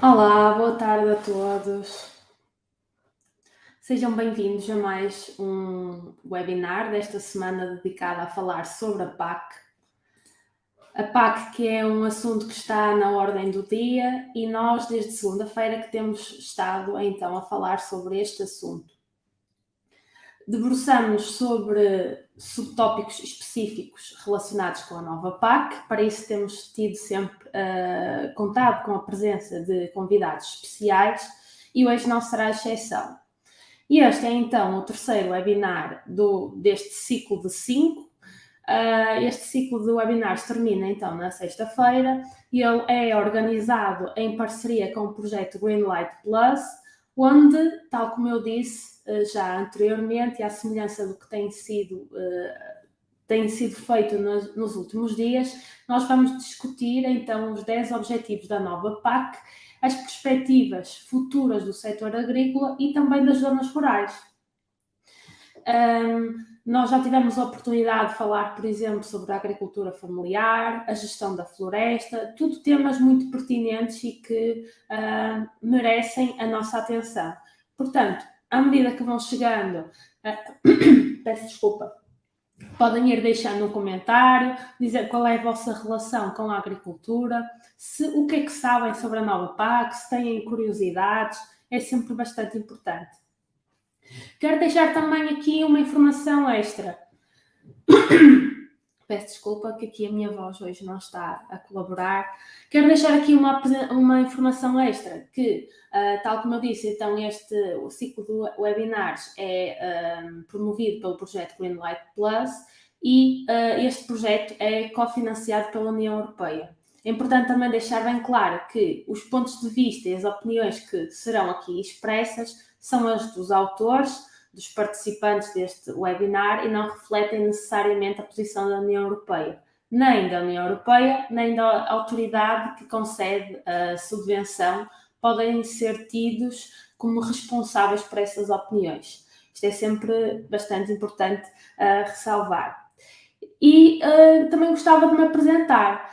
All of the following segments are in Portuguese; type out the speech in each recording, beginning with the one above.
Olá, boa tarde a todos. Sejam bem-vindos a mais um webinar desta semana dedicado a falar sobre a PAC. A PAC que é um assunto que está na ordem do dia e nós desde segunda-feira que temos estado então a falar sobre este assunto. Debruçamos sobre subtópicos específicos relacionados com a nova PAC. Para isso temos tido sempre contado com a presença de convidados especiais e hoje não será exceção. E este é então o terceiro webinar deste ciclo de 5. Este ciclo de webinars termina então na sexta-feira e ele é organizado em parceria com o projeto Greenlight Plus, onde, tal como eu disse já anteriormente, e à semelhança do que tem sido feito nos últimos dias, nós vamos discutir então os 10 objetivos da nova PAC, as perspectivas futuras do setor agrícola e também das zonas rurais. Nós já tivemos a oportunidade de falar, por exemplo, sobre a agricultura familiar, a gestão da floresta, tudo temas muito pertinentes e que merecem a nossa atenção. Portanto, à medida que vão chegando, peço desculpa, podem ir deixando um comentário, dizer qual é a vossa relação com a agricultura, o que é que sabem sobre a nova PAC, se têm curiosidades, é sempre bastante importante. Quero deixar também aqui uma informação extra. Peço desculpa que aqui a minha voz hoje não está a colaborar. Quero deixar aqui uma informação extra, que, tal como eu disse, então o ciclo de webinars é promovido pelo projeto Greenlight Plus e este projeto é cofinanciado pela União Europeia. É importante também deixar bem claro que os pontos de vista e as opiniões que serão aqui expressas são as dos autores, dos participantes deste webinar e não refletem necessariamente a posição da União Europeia, nem da União Europeia, nem da autoridade que concede a subvenção, podem ser tidos como responsáveis por essas opiniões. Isto é sempre bastante importante ressalvar. E também gostava de me apresentar.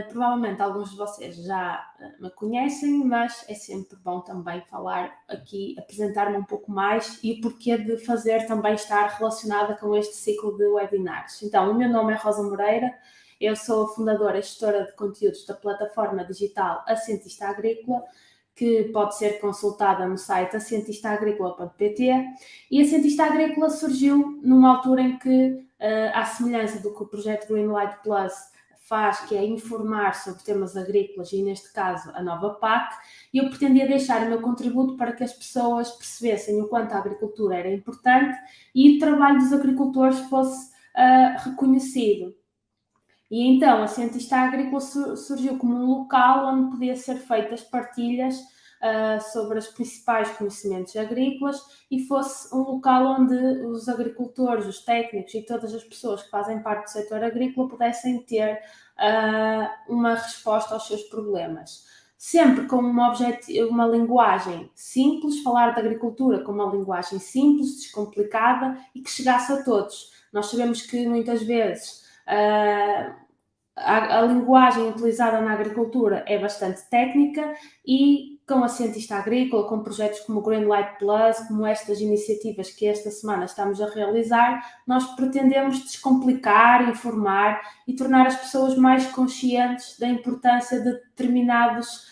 Provavelmente alguns de vocês já me conhecem, mas é sempre bom também falar aqui, apresentar-me um pouco mais e o porquê de fazer também estar relacionada com este ciclo de webinars. Então, o meu nome é Rosa Moreira, eu sou a fundadora e gestora de conteúdos da plataforma digital A Cientista Agrícola, que pode ser consultada no site acientistaagricola.pt, e a Cientista Agrícola surgiu numa altura em que, à semelhança do que o projeto Greenlight Plus faz, que é informar sobre temas agrícolas e, neste caso, a nova PAC, eu pretendia deixar o meu contributo para que as pessoas percebessem o quanto a agricultura era importante e o trabalho dos agricultores fosse reconhecido. E então a Cientista Agrícola surgiu como um local onde podia ser feitas partilhas sobre os principais conhecimentos agrícolas e fosse um local onde os agricultores, os técnicos e todas as pessoas que fazem parte do setor agrícola pudessem ter uma resposta aos seus problemas. Sempre com uma linguagem simples, falar de agricultura com uma linguagem simples, descomplicada e que chegasse a todos. Nós sabemos que muitas vezes a linguagem utilizada na agricultura é bastante técnica e com a Cientista Agrícola, com projetos como o Greenlight Plus, como estas iniciativas que esta semana estamos a realizar, nós pretendemos descomplicar, informar e tornar as pessoas mais conscientes da importância de determinados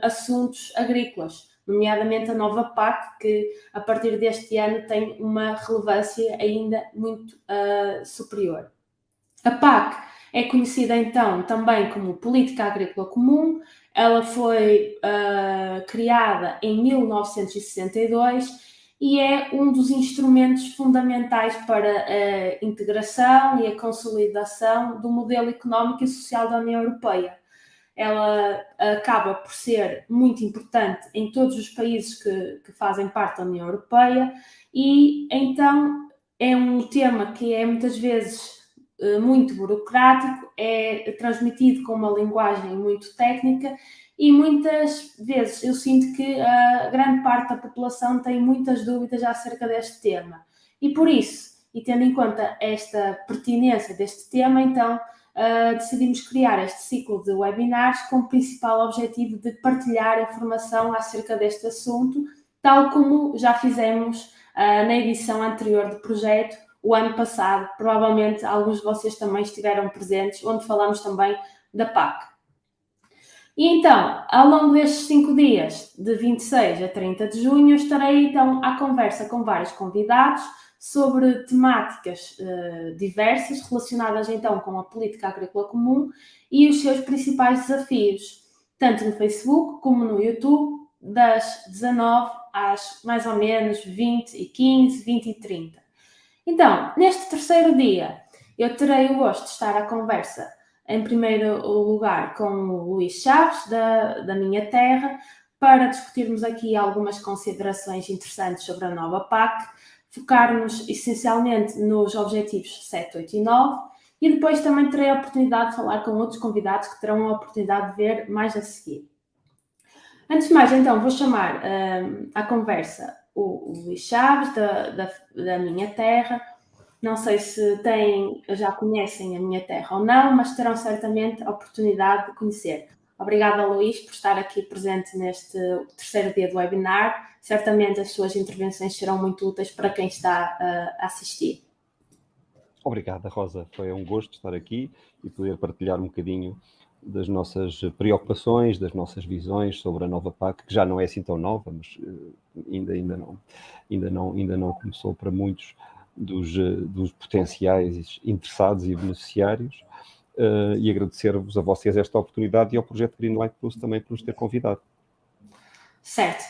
assuntos agrícolas, nomeadamente a nova PAC, que a partir deste ano tem uma relevância ainda muito superior. A PAC é conhecida então também como Política Agrícola Comum. Ela foi criada em 1962 e é um dos instrumentos fundamentais para a integração e a consolidação do modelo económico e social da União Europeia. Ela acaba por ser muito importante em todos os países que fazem parte da União Europeia e então é um tema que é muitas vezes muito burocrático, é transmitido com uma linguagem muito técnica e muitas vezes eu sinto que a grande parte da população tem muitas dúvidas acerca deste tema. E por isso, e tendo em conta esta pertinência deste tema, então decidimos criar este ciclo de webinars com o principal objetivo de partilhar informação acerca deste assunto, tal como já fizemos na edição anterior do projeto, o ano passado. Provavelmente alguns de vocês também estiveram presentes, onde falamos também da PAC. E então, ao longo destes 5 dias, de 26 a 30 de junho, eu estarei então à conversa com vários convidados sobre temáticas diversas relacionadas então com a política agrícola comum e os seus principais desafios, tanto no Facebook como no YouTube, das 19 às mais ou menos 20 e 15, 20 e 30. Então, neste terceiro dia, eu terei o gosto de estar à conversa, em primeiro lugar, com o Luís Chaves, da Minha Terra, para discutirmos aqui algumas considerações interessantes sobre a nova PAC, focar-nos essencialmente nos objetivos 7, 8 e 9, e depois também terei a oportunidade de falar com outros convidados que terão a oportunidade de ver mais a seguir. Antes de mais, então, vou chamar à conversa o Luís Chaves, da Minha Terra. Não sei se já conhecem a Minha Terra ou não, mas terão certamente a oportunidade de conhecer. Obrigada, Luís, por estar aqui presente neste terceiro dia do webinar. Certamente as suas intervenções serão muito úteis para quem está a assistir. Obrigada, Rosa. Foi um gosto estar aqui e poder partilhar um bocadinho das nossas preocupações, das nossas visões sobre a nova PAC, que já não é assim tão nova, mas ainda não começou para muitos dos potenciais interessados e beneficiários, e agradecer-vos a vocês esta oportunidade e ao projeto Greenlight Plus também por nos ter convidado. Certo.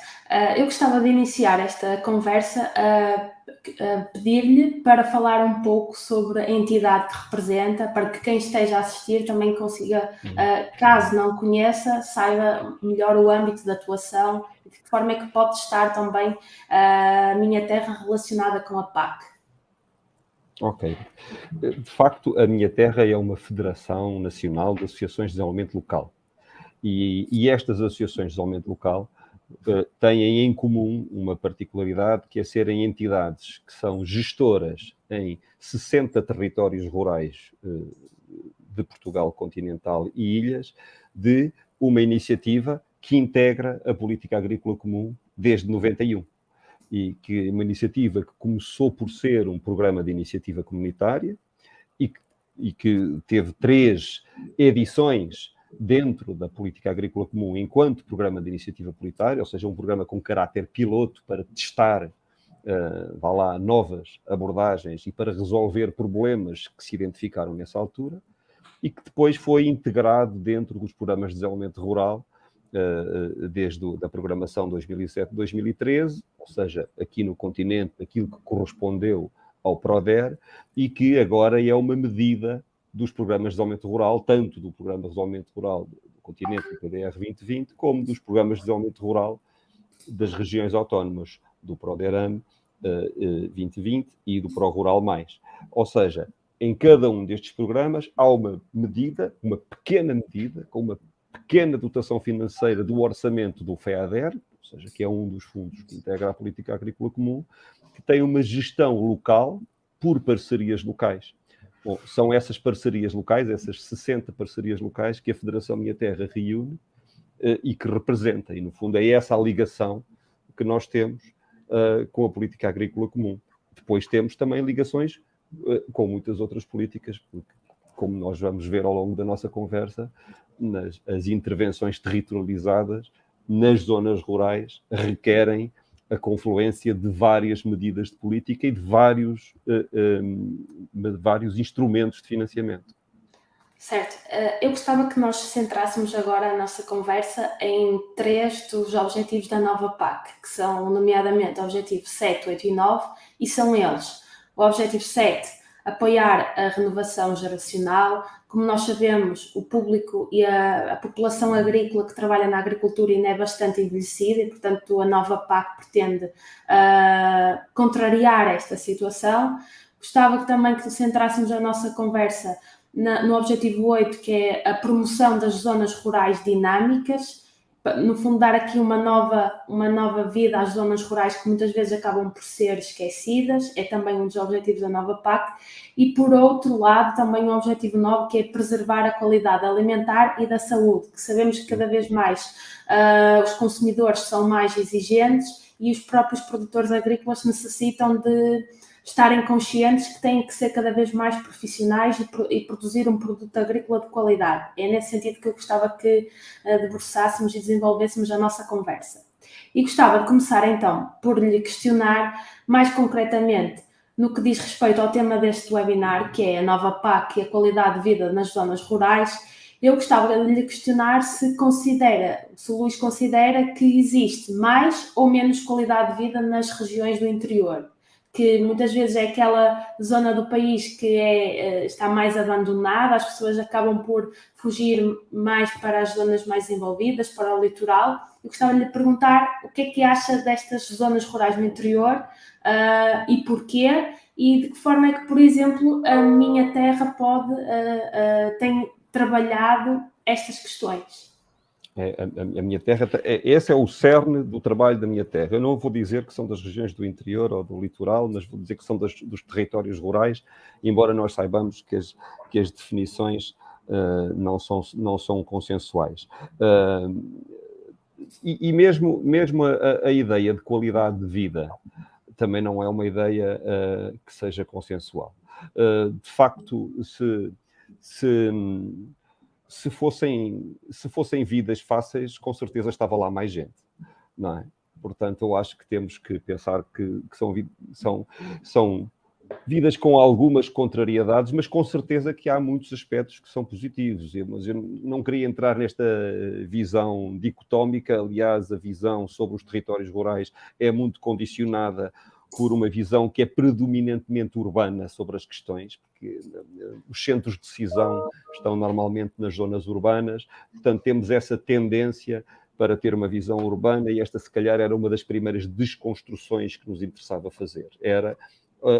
Eu gostava de iniciar esta conversa a pedir-lhe para falar um pouco sobre a entidade que representa, para que quem esteja a assistir também consiga, caso não conheça, saiba melhor o âmbito de atuação e de que forma é que pode estar também a Minha Terra relacionada com a PAC. Ok. De facto, a Minha Terra é uma federação nacional de associações de desenvolvimento local. E estas associações de desenvolvimento local têm em comum uma particularidade, que é serem entidades que são gestoras em 60 territórios rurais de Portugal continental e ilhas, de uma iniciativa que integra a política agrícola comum desde 91. E que é uma iniciativa que começou por ser um programa de iniciativa comunitária e que teve 3 edições dentro da política agrícola comum enquanto programa de iniciativa comunitária, ou seja, um programa com caráter piloto para testar novas abordagens e para resolver problemas que se identificaram nessa altura, e que depois foi integrado dentro dos programas de desenvolvimento rural desde a programação 2007-2013, ou seja, aqui no continente, aquilo que correspondeu ao PRODER, e que agora é uma medida dos programas de desenvolvimento rural, tanto do Programa de Desenvolvimento Rural do continente, do PDR 2020, como dos programas de desenvolvimento rural das regiões autónomas, do PRODERAM 2020 e do PRORURAL+. Ou seja, em cada um destes programas há uma medida, uma pequena medida, com uma pequena dotação financeira do orçamento do FEADER, ou seja, que é um dos fundos que integra a política agrícola comum, que tem uma gestão local por parcerias locais. Bom, são essas parcerias locais, essas 60 parcerias locais que a Federação Minha Terra reúne e que representa. E, no fundo, é essa a ligação que nós temos com a política agrícola comum. Depois temos também ligações com muitas outras políticas, porque, como nós vamos ver ao longo da nossa conversa, as intervenções territorializadas nas zonas rurais requerem a confluência de várias medidas de política e de vários instrumentos de financiamento. Certo. Eu gostava que nós centrássemos agora a nossa conversa em 3 dos objetivos da nova PAC, que são, nomeadamente, o objetivo 7, 8 e 9, e são eles: o objetivo 7, apoiar a renovação geracional. Como nós sabemos, o público e a população agrícola que trabalha na agricultura ainda é bastante envelhecida e, portanto, a nova PAC pretende contrariar esta situação. Gostava também que centrássemos a nossa conversa no objetivo 8, que é a promoção das zonas rurais dinâmicas, no fundo, dar aqui uma nova vida às zonas rurais que muitas vezes acabam por ser esquecidas, é também um dos objetivos da nova PAC, e por outro lado também um objetivo novo que é preservar a qualidade alimentar e da saúde, que sabemos que cada vez mais os consumidores são mais exigentes e os próprios produtores agrícolas necessitam de estarem conscientes que têm que ser cada vez mais profissionais e produzir um produto agrícola de qualidade. É nesse sentido que eu gostava que debruçássemos e desenvolvêssemos a nossa conversa. E gostava de começar então por lhe questionar mais concretamente no que diz respeito ao tema deste webinar, que é a nova PAC e a qualidade de vida nas zonas rurais. Eu gostava de lhe questionar se o Luís considera que existe mais ou menos qualidade de vida nas regiões do interior, que muitas vezes é aquela zona do país que está mais abandonada, as pessoas acabam por fugir mais para as zonas mais envolvidas, para o litoral. Eu gostava de lhe perguntar o que é que acha destas zonas rurais no interior e porquê, e de que forma é que, por exemplo, a minha terra tem trabalhado estas questões. A minha terra, esse é o cerne do trabalho da minha terra. Eu não vou dizer que são das regiões do interior ou do litoral, mas vou dizer que são dos territórios rurais, embora nós saibamos que as definições não são consensuais. E mesmo a ideia de qualidade de vida também não é uma ideia que seja consensual. De facto, se fossem vidas fáceis, com certeza estava lá mais gente, não é? Portanto, eu acho que temos que pensar que são vidas com algumas contrariedades, mas com certeza que há muitos aspectos que são positivos. Mas eu não queria entrar nesta visão dicotómica. Aliás, a visão sobre os territórios rurais é muito condicionada por uma visão que é predominantemente urbana sobre as questões, porque os centros de decisão estão normalmente nas zonas urbanas, portanto temos essa tendência para ter uma visão urbana, e esta se calhar era uma das primeiras desconstruções que nos interessava fazer, era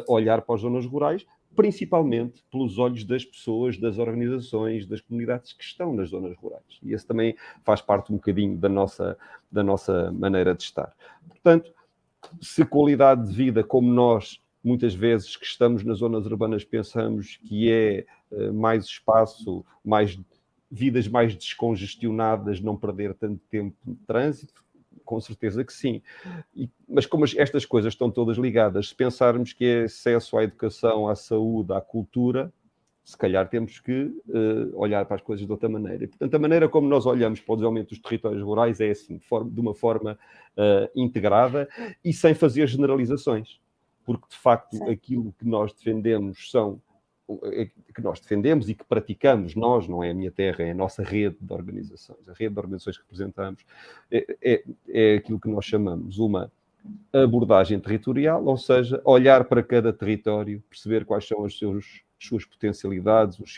olhar para as zonas rurais, principalmente pelos olhos das pessoas, das organizações, das comunidades que estão nas zonas rurais. E esse também faz parte um bocadinho da nossa maneira de estar. Portanto, se qualidade de vida, como nós, muitas vezes que estamos nas zonas urbanas, pensamos que é mais espaço, vidas mais descongestionadas, não perder tanto tempo de trânsito, com certeza que sim. Mas como estas coisas estão todas ligadas, se pensarmos que é acesso à educação, à saúde, à cultura, se calhar temos que olhar para as coisas de outra maneira. E, portanto, a maneira como nós olhamos para o desenvolvimento dos territórios rurais é assim, de uma forma integrada e sem fazer generalizações. Porque, de facto, sim, aquilo que nós defendemos e que praticamos, nós, não é a minha terra, é a nossa rede de organizações, a rede de organizações que representamos, é aquilo que nós chamamos uma abordagem territorial, ou seja, olhar para cada território, perceber quais são as suas potencialidades, os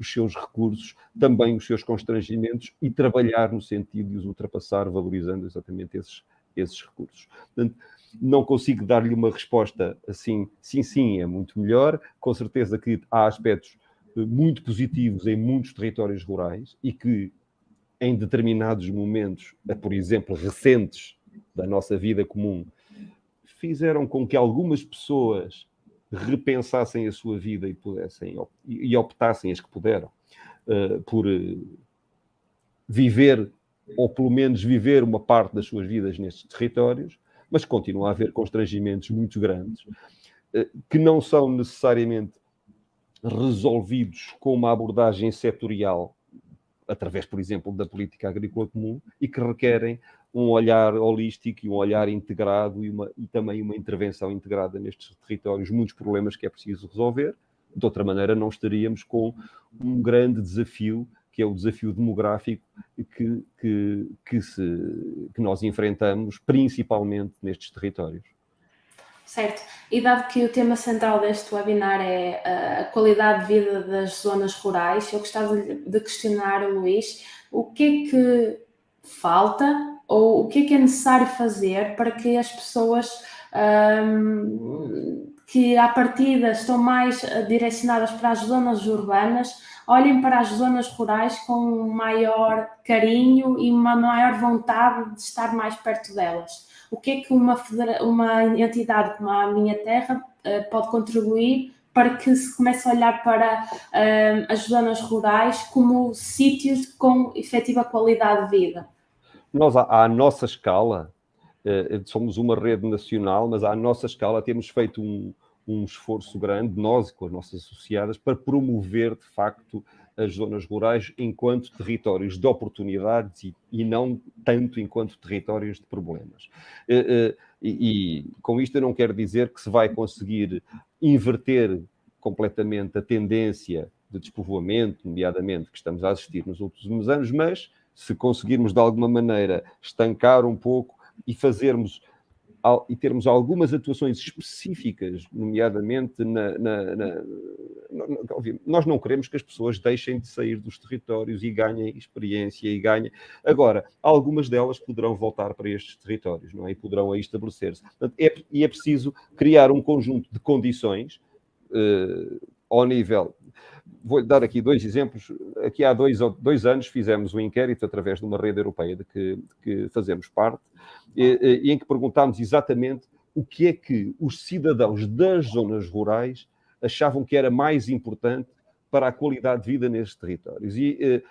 seus recursos, também os seus constrangimentos, e trabalhar no sentido de os ultrapassar, valorizando exatamente esses recursos. Portanto, não consigo dar-lhe uma resposta assim, sim, é muito melhor. Com certeza que há aspectos muito positivos em muitos territórios rurais e que, em determinados momentos, por exemplo, recentes da nossa vida comum, fizeram com que algumas pessoas repensassem a sua vida e optassem, as que puderam, por viver, ou pelo menos viver uma parte das suas vidas nestes territórios, mas continua a haver constrangimentos muito grandes, que não são necessariamente resolvidos com uma abordagem setorial, através, por exemplo, da política agrícola comum, e que requerem um olhar holístico e um olhar integrado e também uma intervenção integrada nestes territórios, muitos problemas que é preciso resolver. De outra maneira, não estaríamos com um grande desafio, que é o desafio demográfico que nós enfrentamos, principalmente nestes territórios. Certo. E dado que o tema central deste webinar é a qualidade de vida das zonas rurais, eu gostava de questionar o Luís o que é que falta ou o que é necessário fazer para que as pessoas que à partida estão mais direcionadas para as zonas urbanas olhem para as zonas rurais com um maior carinho e uma maior vontade de estar mais perto delas. O que é que uma entidade como a Minha Terra pode contribuir para que se comece a olhar para as zonas rurais como sítios com efetiva qualidade de vida? Nós, à nossa escala, somos uma rede nacional, mas à nossa escala temos feito um esforço grande, nós e com as nossas associadas, para promover, de facto, as zonas rurais enquanto territórios de oportunidades e não tanto enquanto territórios de problemas. E com isto eu não quero dizer que se vai conseguir inverter completamente a tendência de despovoamento, nomeadamente, que estamos a assistir nos últimos anos, mas se conseguirmos de alguma maneira estancar um pouco e termos algumas atuações específicas, nomeadamente nós não queremos que as pessoas deixem de sair dos territórios e ganhem experiência e ganhem. Agora, algumas delas poderão voltar para estes territórios, não é? E poderão aí estabelecer-se. É preciso criar um conjunto de condições ao nível... Vou dar aqui 2 exemplos. Aqui há 2 anos fizemos um inquérito através de uma rede europeia de que fazemos parte, e em que perguntámos exatamente o que é que os cidadãos das zonas rurais achavam que era mais importante para a qualidade de vida nestes territórios. E,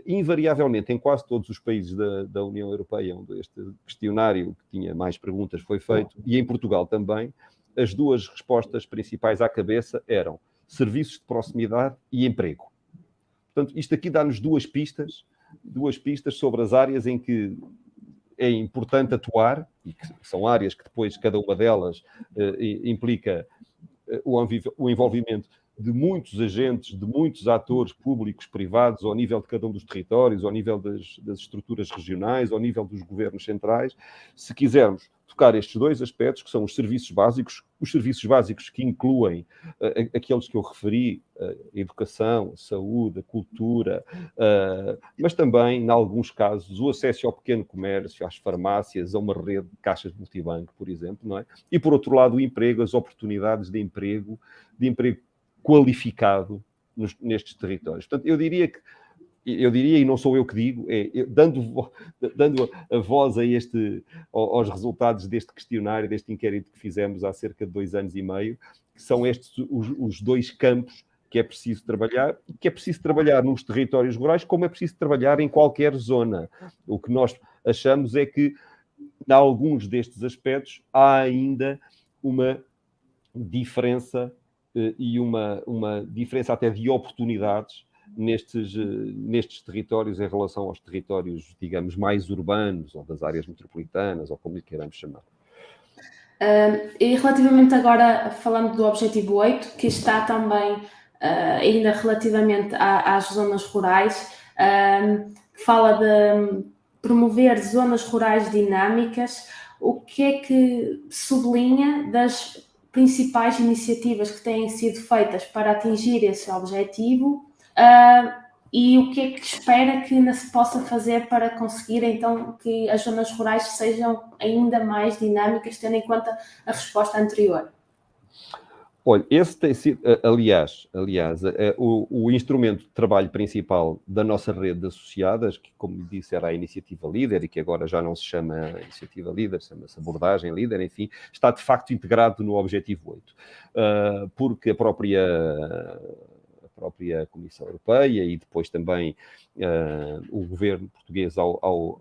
invariavelmente, em quase todos os países da União Europeia, onde este questionário que tinha mais perguntas foi feito, e em Portugal também, as 2 respostas principais à cabeça eram serviços de proximidade e emprego. Portanto, isto aqui dá-nos 2 pistas sobre as áreas em que é importante atuar, e que são áreas que depois cada uma delas implica o envolvimento de muitos agentes, de muitos atores públicos, privados, ao nível de cada um dos territórios, ao nível das estruturas regionais, ao nível dos governos centrais. Se quisermos tocar estes 2 aspectos, que são os serviços básicos que incluem aqueles que eu referi, a educação, a saúde, a cultura, mas também, em alguns casos, o acesso ao pequeno comércio, às farmácias, a uma rede de caixas multibanco, por exemplo, não é? E, por outro lado, o emprego, as oportunidades de emprego qualificado nestes territórios. Portanto, eu diria, e não sou eu que digo, dando a voz aos resultados deste questionário, deste inquérito que fizemos há cerca de 2 anos e meio, que são estes os 2 campos que é preciso trabalhar nos territórios rurais, como é preciso trabalhar em qualquer zona. O que nós achamos é que, em alguns destes aspectos, há ainda uma diferença e uma diferença até de oportunidades nestes territórios em relação aos territórios, digamos, mais urbanos, ou das áreas metropolitanas, ou como lhe queiramos chamar. E relativamente agora, falando do Objetivo 8, que está também ainda relativamente às zonas rurais, fala de promover zonas rurais dinâmicas. O que é que sublinha das principais iniciativas que têm sido feitas para atingir esse objetivo e o que é que espera que ainda se possa fazer para conseguir então que as zonas rurais sejam ainda mais dinâmicas, tendo em conta a resposta anterior? Olha, esse tem sido, aliás, o instrumento de trabalho principal da nossa rede de associadas, que, como lhe disse, era a Iniciativa Líder, e que agora já não se chama Iniciativa Líder, chama-se Abordagem Líder, enfim, está de facto integrado no Objetivo 8, porque a própria Comissão Europeia e depois também o governo português, ao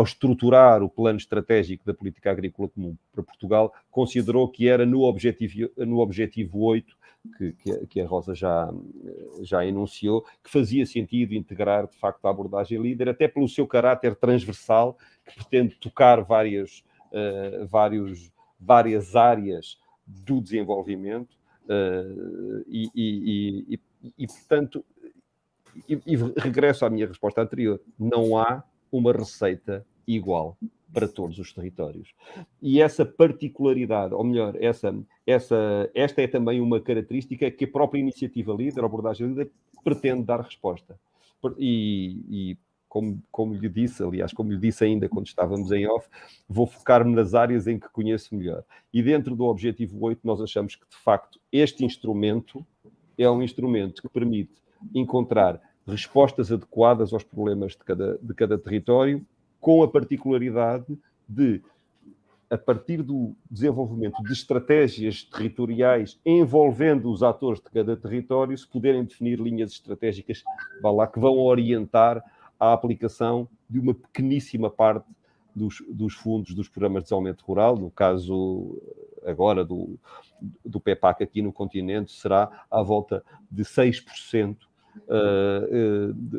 estruturar o plano estratégico da política agrícola comum para Portugal, considerou que era no objetivo 8, que a Rosa já enunciou, que fazia sentido integrar, de facto, a abordagem líder, até pelo seu caráter transversal, que pretende tocar várias áreas do desenvolvimento, portanto, regresso à minha resposta anterior, não há uma receita igual para todos os territórios. E essa particularidade, ou melhor, esta é também uma característica que a própria Iniciativa Líder, a abordagem líder, pretende dar resposta. E como lhe disse, aliás, como lhe disse ainda quando estávamos em off, vou focar-me nas áreas em que conheço melhor. E dentro do Objetivo 8, nós achamos que, de facto, este instrumento é um instrumento que permite encontrar respostas adequadas aos problemas de cada território, com a particularidade de, a partir do desenvolvimento de estratégias territoriais envolvendo os atores de cada território, se poderem definir linhas estratégicas que vão orientar a aplicação de uma pequeníssima parte dos fundos dos programas de desenvolvimento rural. No caso agora do PEPAC aqui no continente, será à volta de 6%,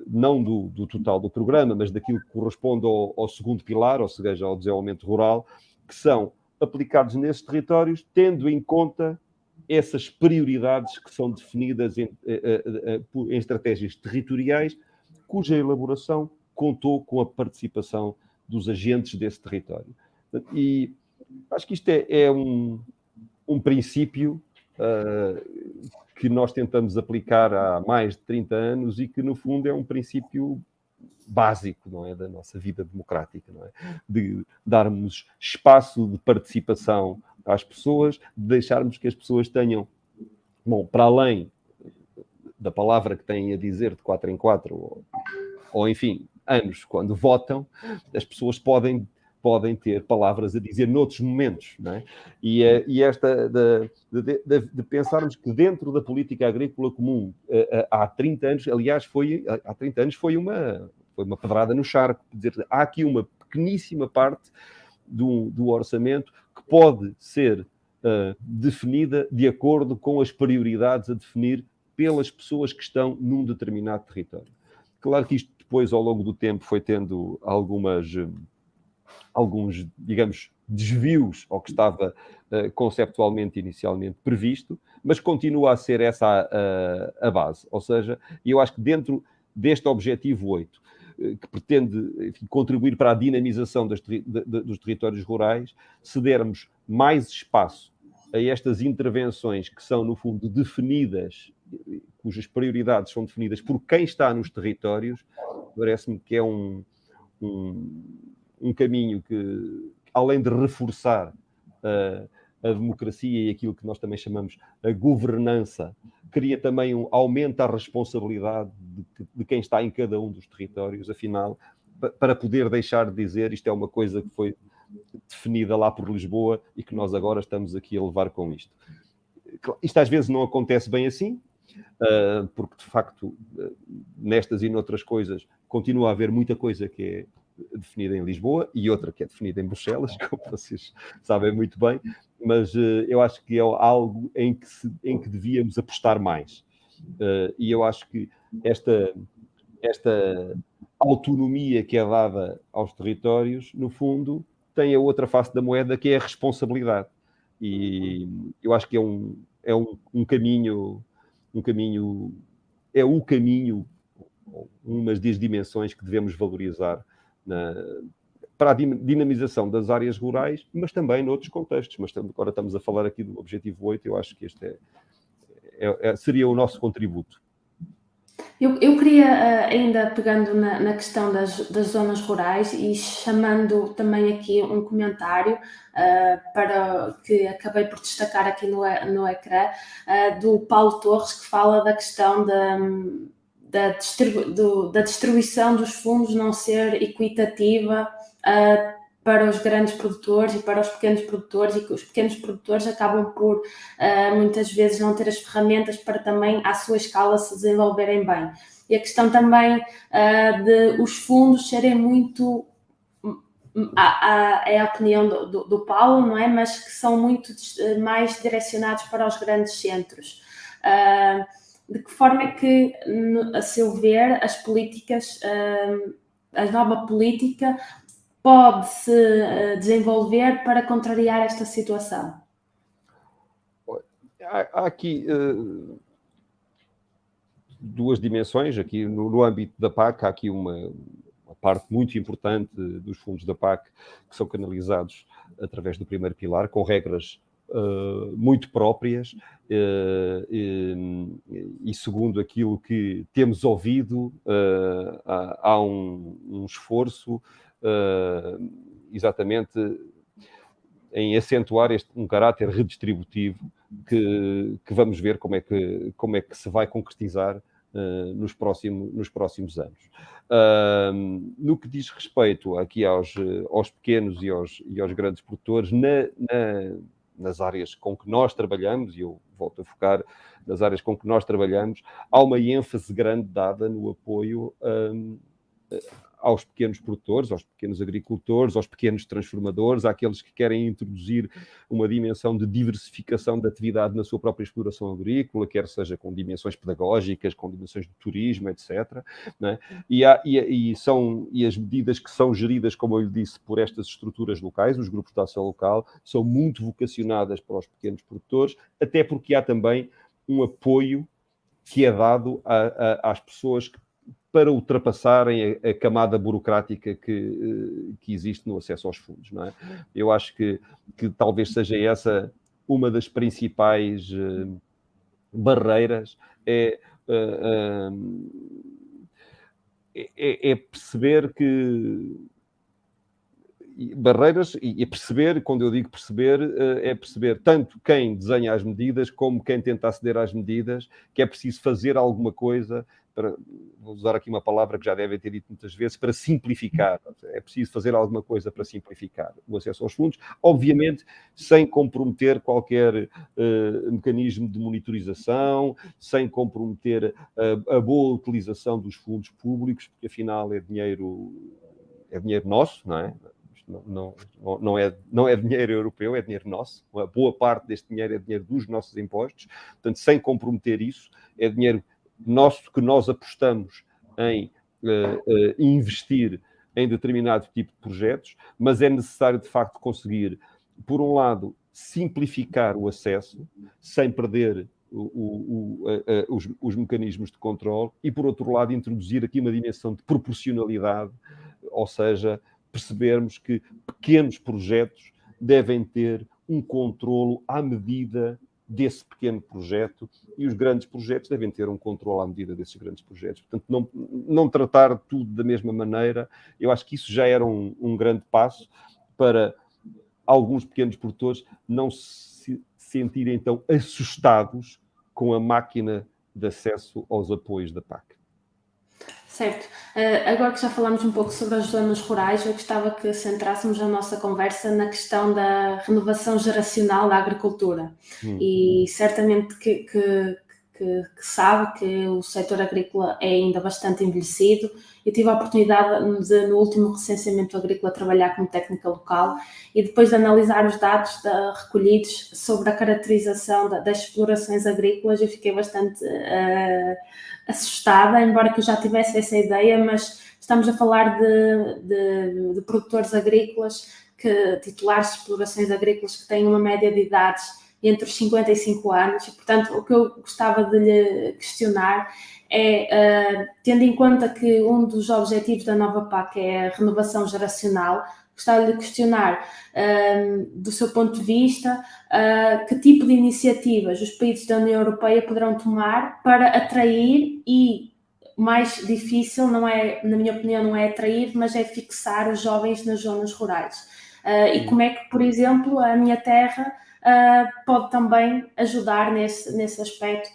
não do total do programa, mas daquilo que corresponde ao segundo pilar, ou seja, ao desenvolvimento rural, que são aplicados nesses territórios, tendo em conta essas prioridades que são definidas em estratégias territoriais, cuja elaboração contou com a participação dos agentes desse território. E acho que isto é um princípio que nós tentamos aplicar há mais de 30 anos e que, no fundo, é um princípio básico, não é, da nossa vida democrática, não é? De darmos espaço de participação às pessoas, de deixarmos que as pessoas tenham, bom, para além da palavra que têm a dizer de 4 em 4, ou enfim, anos, quando votam, as pessoas podem ter palavras a dizer noutros momentos, não é? E esta de pensarmos que dentro da política agrícola comum, há 30 anos, aliás, há 30 anos foi uma pedrada no charco, quer dizer, há aqui uma pequeníssima parte do orçamento que pode ser definida de acordo com as prioridades a definir pelas pessoas que estão num determinado território. Claro que isto depois, ao longo do tempo, foi tendo alguns, digamos, desvios ao que estava conceptualmente inicialmente previsto, mas continua a ser essa a base. Ou seja, eu acho que dentro deste objetivo 8, que pretende, enfim, contribuir para a dinamização dos territórios rurais, se dermos mais espaço a estas intervenções que são, no fundo, definidas, cujas prioridades são definidas por quem está nos territórios, parece-me que é um caminho que, além de reforçar a democracia e aquilo que nós também chamamos a governança, cria também aumenta a responsabilidade de quem está em cada um dos territórios, afinal, para poder deixar de dizer isto é uma coisa que foi definida lá por Lisboa e que nós agora estamos aqui a levar com isto. Isto às vezes não acontece bem assim, porque de facto nestas e noutras coisas continua a haver muita coisa que é definida em Lisboa e outra que é definida em Bruxelas, como vocês sabem muito bem, mas eu acho que é algo em que devíamos apostar mais. E eu acho que esta autonomia que é dada aos territórios, no fundo, tem a outra face da moeda, que é a responsabilidade. E eu acho que é um caminho, é o caminho, uma das dimensões que devemos valorizar para a dinamização das áreas rurais, mas também noutros contextos. Mas agora estamos a falar aqui do Objetivo 8, eu acho que este seria o nosso contributo. Eu queria, ainda pegando na questão das zonas rurais e chamando também aqui um comentário para que acabei por destacar aqui no ecrã, do Paulo Torres, que fala da questão da distribuição dos fundos não ser equitativa para os grandes produtores e para os pequenos produtores, e que os pequenos produtores acabam por muitas vezes não ter as ferramentas para também à sua escala se desenvolverem bem. E a questão também de os fundos serem muito, é a opinião do Paulo, não é? Mas que são muito mais direcionados para os grandes centros. De que forma é que, a seu ver, as políticas, a nova política pode-se desenvolver para contrariar esta situação? Há aqui duas dimensões. Aqui no âmbito da PAC, há aqui uma parte muito importante dos fundos da PAC que são canalizados através do primeiro pilar, com regras muito próprias e segundo aquilo que temos ouvido, há um esforço exatamente em acentuar um caráter redistributivo que vamos ver como é que se vai concretizar nos próximos anos. No que diz respeito aqui aos pequenos e aos grandes produtores, nas áreas com que nós trabalhamos, e eu volto a focar nas áreas com que nós trabalhamos, há uma ênfase grande dada no apoio aos pequenos produtores, aos pequenos agricultores, aos pequenos transformadores, àqueles que querem introduzir uma dimensão de diversificação da atividade na sua própria exploração agrícola, quer seja com dimensões pedagógicas, com dimensões de turismo, etc. Né? E as medidas que são geridas, como eu lhe disse, por estas estruturas locais, os grupos de ação local, são muito vocacionadas para os pequenos produtores, até porque há também um apoio que é dado às pessoas para ultrapassarem a camada burocrática que existe no acesso aos fundos. Não é? Eu acho que talvez seja essa uma das principais barreiras, é perceber que barreiras, e perceber, quando eu digo perceber, é perceber tanto quem desenha as medidas como quem tenta aceder às medidas, que é preciso fazer alguma coisa, vou usar aqui uma palavra que já devem ter dito muitas vezes, para simplificar. É preciso fazer alguma coisa para simplificar o acesso aos fundos, obviamente sem comprometer qualquer mecanismo de monitorização, sem comprometer a boa utilização dos fundos públicos, porque afinal é dinheiro nosso, não é? Não é dinheiro europeu, é dinheiro nosso. Uma boa parte deste dinheiro é dinheiro dos nossos impostos. Portanto, sem comprometer isso, é dinheiro nosso que nós apostamos em investir em determinado tipo de projetos, mas é necessário, de facto, conseguir, por um lado, simplificar o acesso, sem perder os mecanismos de controle, e, por outro lado, introduzir aqui uma dimensão de proporcionalidade, ou seja, percebermos que pequenos projetos devem ter um controlo à medida desse pequeno projeto, e os grandes projetos devem ter um controle à medida desses grandes projetos. Portanto, não tratar tudo da mesma maneira. Eu acho que isso já era um grande passo para alguns pequenos produtores não se sentirem tão assustados com a máquina de acesso aos apoios da PAC. Certo. Agora que já falámos um pouco sobre as zonas rurais, eu gostava que centrássemos a nossa conversa na questão da renovação geracional da agricultura. E certamente que sabe que o setor agrícola é ainda bastante envelhecido. Eu tive a oportunidade de, no último recenseamento agrícola, trabalhar como técnica local, e depois de analisar os dados recolhidos sobre a caracterização das explorações agrícolas, eu fiquei bastante assustada, embora que eu já tivesse essa ideia, mas estamos a falar de produtores agrícolas, titulares de explorações agrícolas que têm uma média de idades entre os 55 anos, e, portanto, o que eu gostava de lhe questionar é, tendo em conta que um dos objetivos da nova PAC é a renovação geracional, gostava de lhe questionar, do seu ponto de vista, que tipo de iniciativas os países da União Europeia poderão tomar para atrair, e mais difícil, não é, na minha opinião, não é atrair, mas é fixar os jovens nas zonas rurais. E como é que, por exemplo, a minha terra pode também ajudar nesse aspecto,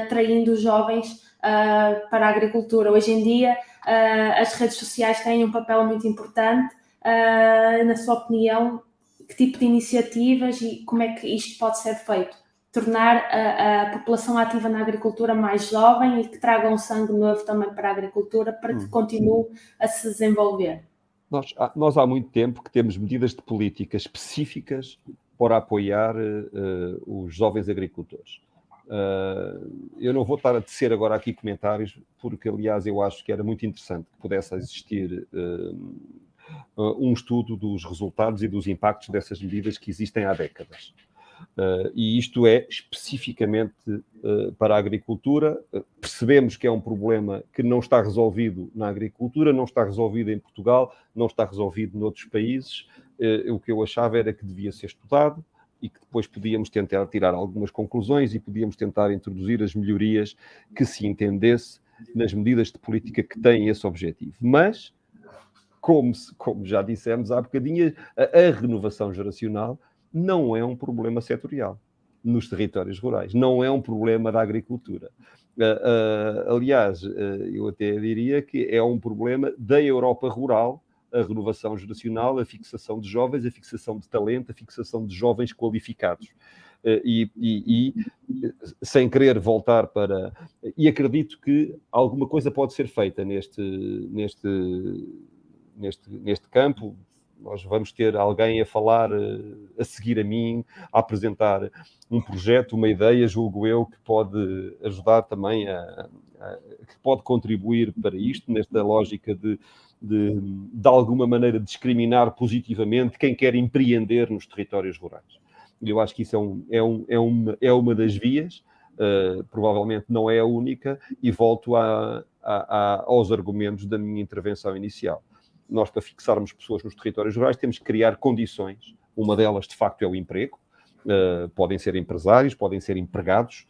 atraindo os jovens para a agricultura. Hoje em dia, as redes sociais têm um papel muito importante. Na sua opinião, que tipo de iniciativas e como é que isto pode ser feito? Tornar a população ativa na agricultura mais jovem e que traga um sangue novo também para a agricultura, para que continue a se desenvolver. Nós há muito tempo que temos medidas de política específicas para apoiar os jovens agricultores. Eu não vou estar a tecer agora aqui comentários, porque, aliás, eu acho que era muito interessante que pudesse existir um estudo dos resultados e dos impactos dessas medidas que existem há décadas. E isto é especificamente para a agricultura. Percebemos que é um problema que não está resolvido na agricultura, não está resolvido em Portugal, não está resolvido noutros países. O que eu achava era que devia ser estudado e que depois podíamos tentar tirar algumas conclusões e podíamos tentar introduzir as melhorias que se entendesse nas medidas de política que têm esse objetivo. Mas, como já dissemos há bocadinho, a renovação geracional não é um problema setorial. nos territórios rurais. Não é um problema da agricultura. Aliás, eu até diria que é um problema da Europa rural, a renovação geracional, a fixação de jovens, a fixação de talento, a fixação de jovens qualificados. E sem querer voltar para... E acredito que alguma coisa pode ser feita neste campo. Nós vamos ter alguém a falar, a seguir a mim, a apresentar um projeto, uma ideia, julgo eu, que pode ajudar também, que pode contribuir para isto, nesta lógica de alguma maneira, discriminar positivamente quem quer empreender nos territórios rurais. Eu acho que isso é uma das vias, provavelmente não é a única, e volto aos argumentos da minha intervenção inicial. Nós, para fixarmos pessoas nos territórios rurais, temos que criar condições. Uma delas, de facto, é o emprego. Podem ser empresários, podem ser empregados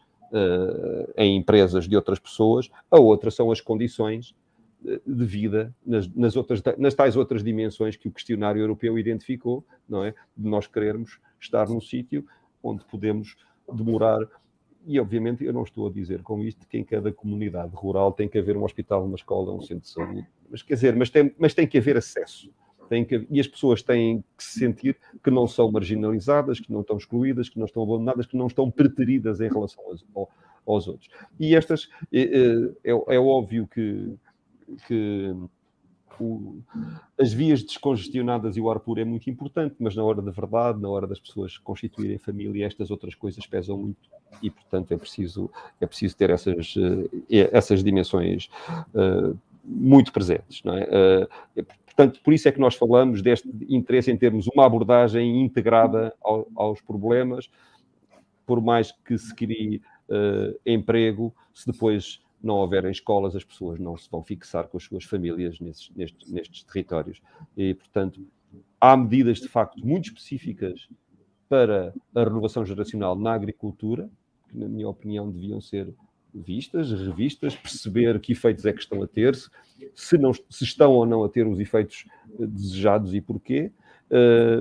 em empresas de outras pessoas. A outra são as condições de vida nas tais outras dimensões que o questionário europeu identificou, não é? De nós querermos estar num sítio onde podemos demorar. E, obviamente, eu não estou a dizer com isto que em cada comunidade rural tem que haver um hospital, uma escola, um centro de saúde. Mas, quer dizer, mas tem que haver acesso. E as pessoas têm que se sentir que não são marginalizadas, que não estão excluídas, que não estão abandonadas, que não estão preteridas em relação aos outros. E estas... É óbvio que as vias descongestionadas e o ar puro é muito importante, mas na hora da verdade, na hora das pessoas constituírem família, estas outras coisas pesam muito e, portanto, é preciso ter essas dimensões muito presentes, não é? Portanto, por isso é que nós falamos deste interesse em termos uma abordagem integrada aos problemas, por mais que se crie emprego, se depois não houverem escolas, as pessoas não se vão fixar com as suas famílias nestes territórios. E, portanto, há medidas, de facto, muito específicas para a renovação geracional na agricultura, que, na minha opinião, deviam ser vistas, revistas, perceber que efeitos é que estão a ter, se estão ou não a ter os efeitos desejados e porquê,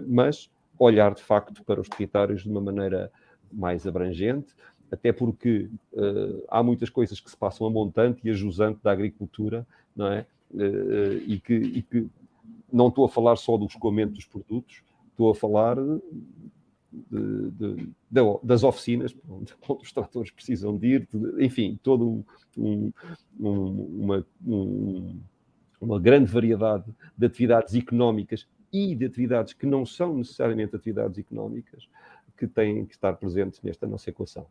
mas olhar, de facto, para os territórios de uma maneira mais abrangente, até porque há muitas coisas que se passam a montante e a jusante da agricultura, não é? E que não estou a falar só do escoamento dos produtos, estou a falar das oficinas, onde os tratores precisam de ir, enfim, toda uma grande variedade de atividades económicas e de atividades que não são necessariamente atividades económicas, que têm que estar presentes nesta nossa equação.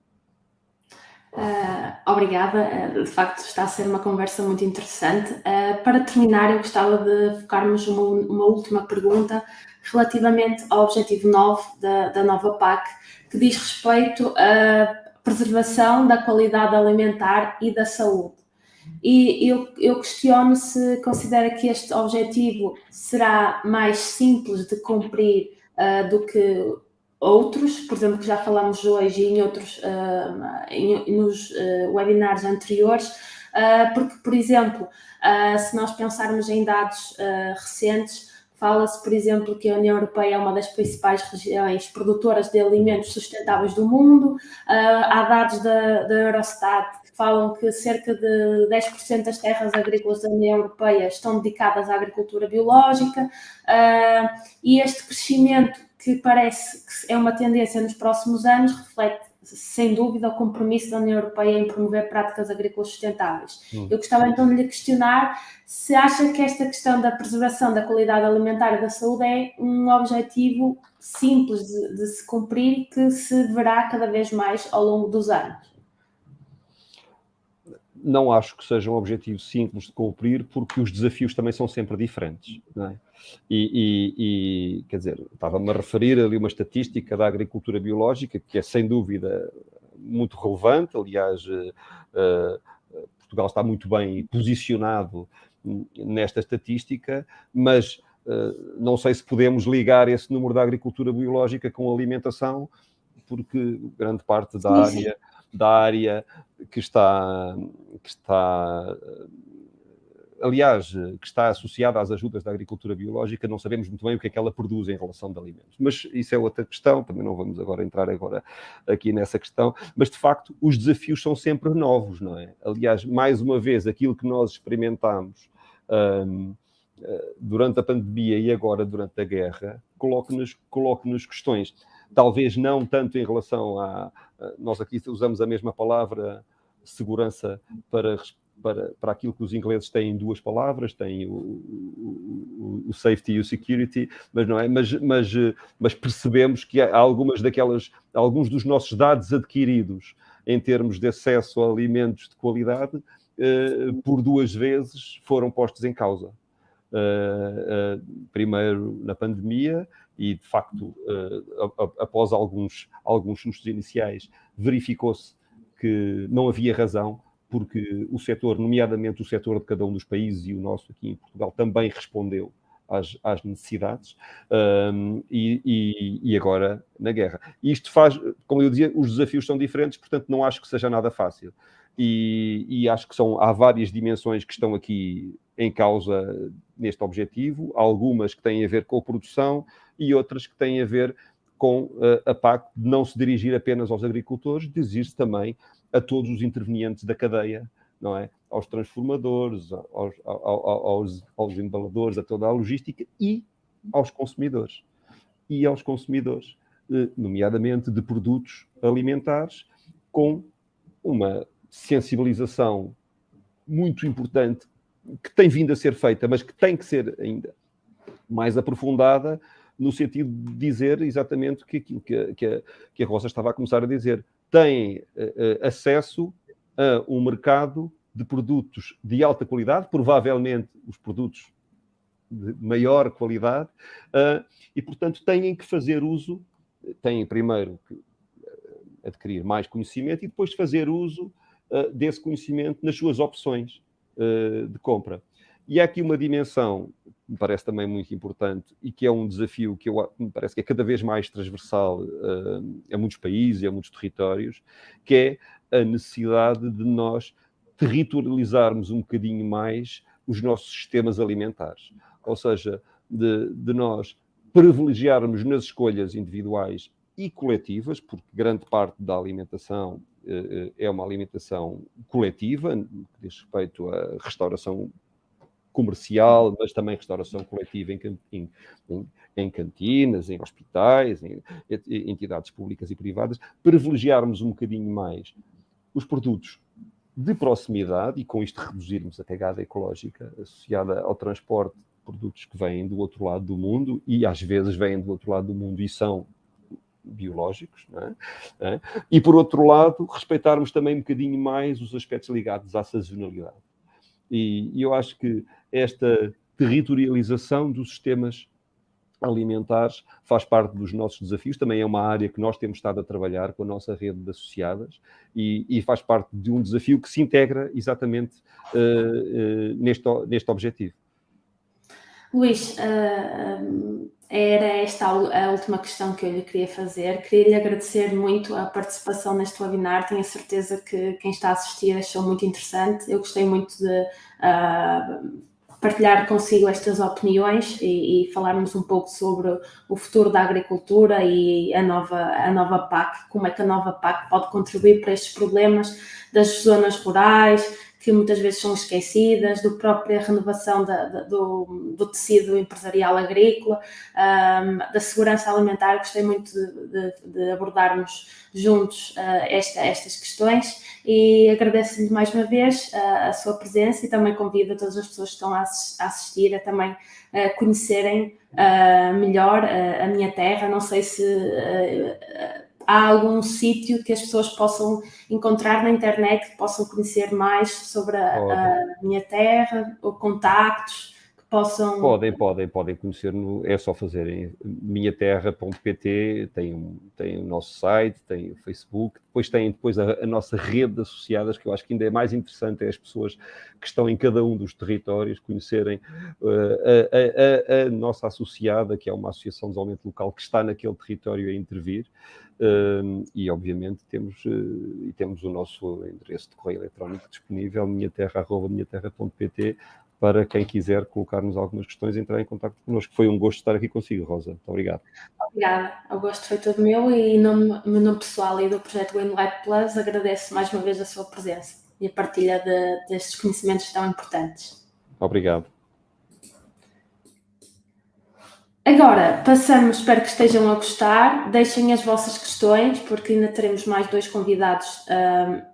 Obrigada, de facto está a ser uma conversa muito interessante. Para terminar, eu gostava de focarmos uma última pergunta relativamente ao objetivo 9 da nova PAC, que diz respeito à preservação da qualidade alimentar e da saúde. E eu questiono se considera que este objetivo será mais simples de cumprir do que outros, por exemplo, que já falamos hoje e em outros, nos webinars anteriores, porque, por exemplo, se nós pensarmos em dados recentes, fala-se, por exemplo, que a União Europeia é uma das principais regiões produtoras de alimentos sustentáveis do mundo. Há dados da Eurostat que falam que cerca de 10% das terras agrícolas da União Europeia estão dedicadas à agricultura biológica, e este crescimento, que parece que é uma tendência nos próximos anos, reflete, sem dúvida, o compromisso da União Europeia em promover práticas agrícolas sustentáveis. Eu gostava então de lhe questionar se acha que esta questão da preservação da qualidade alimentar e da saúde é um objetivo simples de se cumprir e que se verá cada vez mais ao longo dos anos. Não acho que seja um objetivo simples de cumprir, porque os desafios também são sempre diferentes, não é? E quer dizer, estava-me a referir ali uma estatística da agricultura biológica, que é sem dúvida muito relevante. Aliás, Portugal está muito bem posicionado nesta estatística, mas não sei se podemos ligar esse número da agricultura biológica com a alimentação, porque grande parte da área que está aliás, que está associada às ajudas da agricultura biológica, não sabemos muito bem o que é que ela produz em relação de alimentos. Mas isso é outra questão, também não vamos agora entrar aqui nessa questão, mas de facto os desafios são sempre novos, não é? Aliás, mais uma vez, aquilo que nós experimentámos durante a pandemia e agora durante a guerra, coloque-nos questões. Talvez não tanto em relação nós aqui usamos a mesma palavra segurança para aquilo que os ingleses têm em duas palavras, têm o safety e o security, mas não é? Mas percebemos que alguns dos nossos dados adquiridos em termos de acesso a alimentos de qualidade, por duas vezes foram postos em causa. Primeiro na pandemia e, de facto, após alguns sustos iniciais, verificou-se que não havia razão, porque o setor, nomeadamente o setor de cada um dos países e o nosso aqui em Portugal, também respondeu às necessidades, e agora na guerra. Isto faz, como eu dizia, os desafios são diferentes, portanto não acho que seja nada fácil. E acho que há várias dimensões que estão aqui em causa neste objetivo, algumas que têm a ver com a produção e outras que têm a ver com a PAC de não se dirigir apenas aos agricultores, dirigir-se também a todos os intervenientes da cadeia, não é? Aos transformadores, aos embaladores, a toda a logística e aos consumidores. Nomeadamente de produtos alimentares, com uma sensibilização muito importante que tem vindo a ser feita, mas que tem que ser ainda mais aprofundada, no sentido de dizer exatamente aquilo que a Rosa estava a começar a dizer. Tem acesso a um mercado de produtos de alta qualidade, provavelmente os produtos de maior qualidade, e, portanto, têm que fazer uso, têm primeiro que adquirir mais conhecimento e depois fazer uso desse conhecimento nas suas opções de compra. E há aqui uma dimensão que me parece também muito importante e que é um desafio que me parece que é cada vez mais transversal a muitos países e a muitos territórios, que é a necessidade de nós territorializarmos um bocadinho mais os nossos sistemas alimentares. Ou seja, de nós privilegiarmos nas escolhas individuais e coletivas, porque grande parte da alimentação é uma alimentação coletiva, que diz respeito à restauração comercial, mas também restauração coletiva em cantinas, em hospitais, em entidades públicas e privadas, privilegiarmos um bocadinho mais os produtos de proximidade e com isto reduzirmos a pegada ecológica associada ao transporte de produtos que vêm do outro lado do mundo e às vezes vêm do outro lado do mundo e são biológicos, não é? E por outro lado, respeitarmos também um bocadinho mais os aspectos ligados à sazonalidade. E eu acho que esta territorialização dos sistemas alimentares faz parte dos nossos desafios, também é uma área que nós temos estado a trabalhar com a nossa rede de associadas e faz parte de um desafio que se integra exatamente neste objetivo. Luís, era esta a última questão que eu lhe queria fazer. Queria-lhe agradecer muito a participação neste webinar. Tenho a certeza que quem está a assistir achou muito interessante. Eu gostei muito de partilhar consigo estas opiniões e falarmos um pouco sobre o futuro da agricultura e a nova PAC, como é que a nova PAC pode contribuir para estes problemas das zonas rurais, que muitas vezes são esquecidas, da própria renovação do tecido empresarial agrícola, da segurança alimentar. Gostei muito de abordarmos juntos estas questões e agradeço-lhe mais uma vez a sua presença e também convido a todas as pessoas que estão a assistir a também conhecerem melhor a minha terra. Não sei se há algum sítio que as pessoas possam encontrar na internet, que possam conhecer mais sobre a minha terra, ou contactos que possam... Podem conhecer, é só fazerem minhaterra.pt, tem o nosso site, tem o Facebook, depois tem a nossa rede de associadas, que eu acho que ainda é mais interessante, é as pessoas que estão em cada um dos territórios conhecerem a nossa associada, que é uma associação de desenvolvimento local que está naquele território a intervir. E obviamente temos o nosso endereço de correio eletrónico disponível, minhaterra.pt, para quem quiser colocar-nos algumas questões, entrar em contato connosco. Foi um gosto estar aqui consigo, Rosa. Muito obrigado. Obrigada. O gosto foi todo meu e, em nome pessoal e do projeto Winlight Plus, agradeço mais uma vez a sua presença e a partilha destes conhecimentos tão importantes. Obrigado. Agora, passamos, espero que estejam a gostar. Deixem as vossas questões, porque ainda teremos mais 2 convidados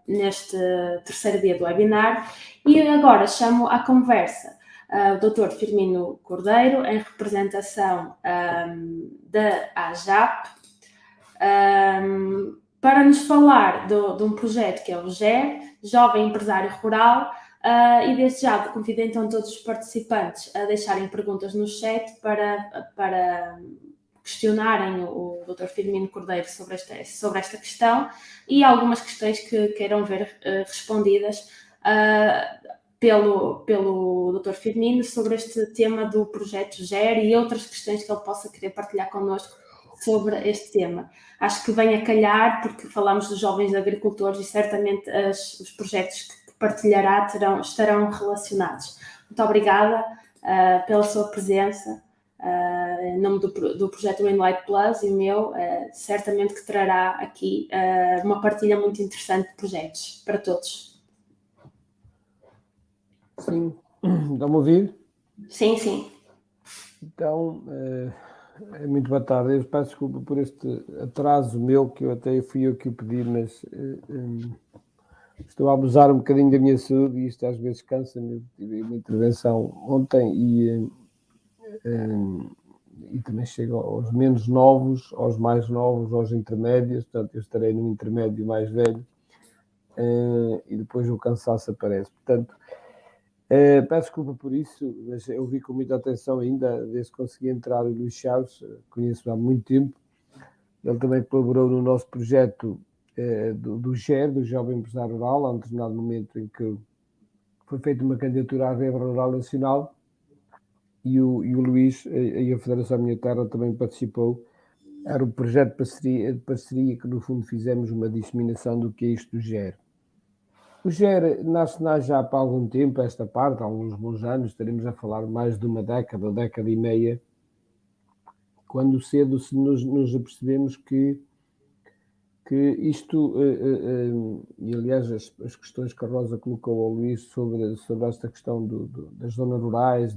neste terceiro dia do webinar. E agora chamo à conversa o Dr. Firmino Cordeiro, em representação da AJAP, para nos falar de um projeto que é o GER, Jovem Empresário Rural, e desde já convido então todos os participantes a deixarem perguntas no chat para questionarem o Dr. Firmino Cordeiro sobre esta questão e algumas questões que queiram ver respondidas pelo Dr. Firmino sobre este tema do projeto GER e outras questões que ele possa querer partilhar connosco sobre este tema. Acho que vem a calhar porque falamos dos jovens agricultores e certamente os projetos que partilhará estarão relacionados. Muito obrigada pela sua presença. Em nome do projeto Winlight Plus e meu, certamente que trará aqui uma partilha muito interessante de projetos para todos. Sim, estão-me a ouvir? Sim, sim. Então, muito boa tarde. Eu peço desculpa por este atraso meu, que eu até fui eu que o pedi, mas estou a abusar um bocadinho da minha saúde e isto às vezes cansa-me. Tive uma intervenção ontem e também chego aos menos novos, aos mais novos, aos intermédios. Portanto, eu estarei no intermédio mais velho e depois o cansaço aparece. Portanto, peço desculpa por isso, mas eu vi com muita atenção ainda, desde que consegui entrar o Luís Chaves, conheço há muito tempo. Ele também colaborou no nosso projeto do GER, do Jovem Empresário Rural, há um determinado momento em que foi feita uma candidatura à Verba Rural Nacional e o Luís e a Federação Minha Terra também participou. Era um projeto de parceria que, no fundo, fizemos uma disseminação do que é isto do GER. O GER nasce já há algum tempo, esta parte, há alguns bons anos, estaremos a falar mais de uma década e meia, quando cedo nos apercebemos que isto, e aliás as questões que a Rosa colocou ao Luís sobre esta questão das zonas rurais,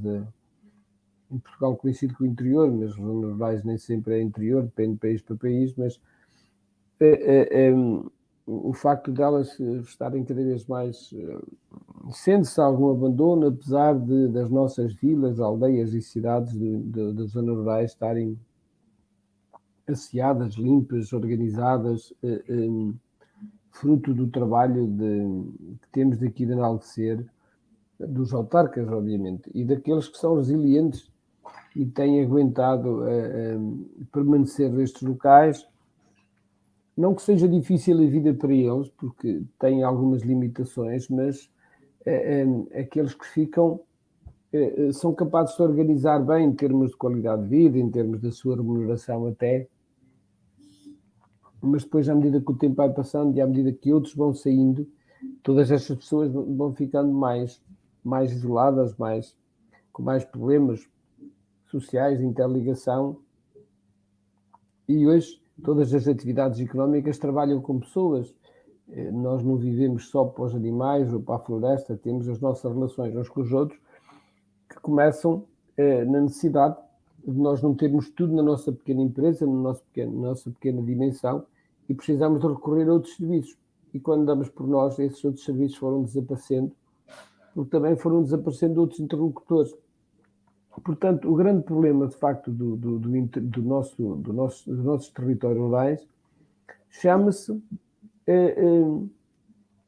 em Portugal conhecido como interior, mas zonas rurais nem sempre é interior, depende de país para país, mas o facto delas estarem cada vez mais, sente-se algum abandono, apesar das nossas vilas, aldeias e cidades das zonas rurais estarem asseadas, limpas, organizadas, fruto do trabalho que temos daqui de enaltecer, dos autarcas, obviamente, e daqueles que são resilientes e têm aguentado permanecer nestes locais. Não que seja difícil a vida para eles, porque têm algumas limitações, mas aqueles que ficam são capazes de se organizar bem em termos de qualidade de vida, em termos da sua remuneração até, mas depois, à medida que o tempo vai passando e à medida que outros vão saindo, todas estas pessoas vão ficando mais isoladas, com mais problemas sociais, de interligação, e hoje todas as atividades económicas trabalham com pessoas. Nós não vivemos só para os animais ou para a floresta, temos as nossas relações uns com os outros, que começam na necessidade de nós não termos tudo na nossa pequena empresa, na nossa pequena dimensão, e precisamos de recorrer a outros serviços. E quando damos por nós, esses outros serviços foram desaparecendo, porque também foram desaparecendo outros interlocutores. Portanto, o grande problema, de facto, dos nossos territórios rurais chama-se...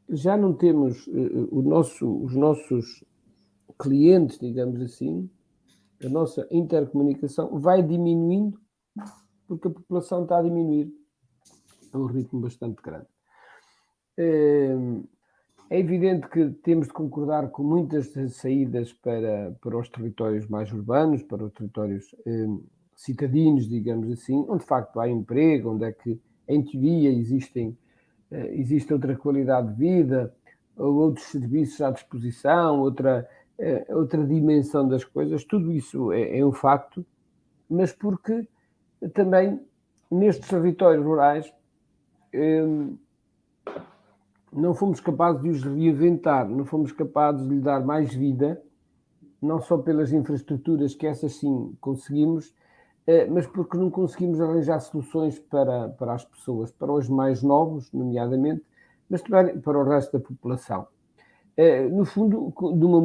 já não temos os nossos clientes, digamos assim, a nossa intercomunicação vai diminuindo porque a população está a diminuir a um ritmo bastante grande. É evidente que temos de concordar com muitas saídas para os territórios mais urbanos, para os territórios citadinos, digamos assim, onde de facto há emprego, onde é que, em teoria, existe outra qualidade de vida, ou outros serviços à disposição, outra outra dimensão das coisas. Tudo isso é um facto, mas porque também nestes territórios rurais não fomos capazes de os reinventar, não fomos capazes de lhe dar mais vida, não só pelas infraestruturas, que essas sim conseguimos, mas porque não conseguimos arranjar soluções para as pessoas, para os mais novos, nomeadamente, mas também para o resto da população. No fundo, de uma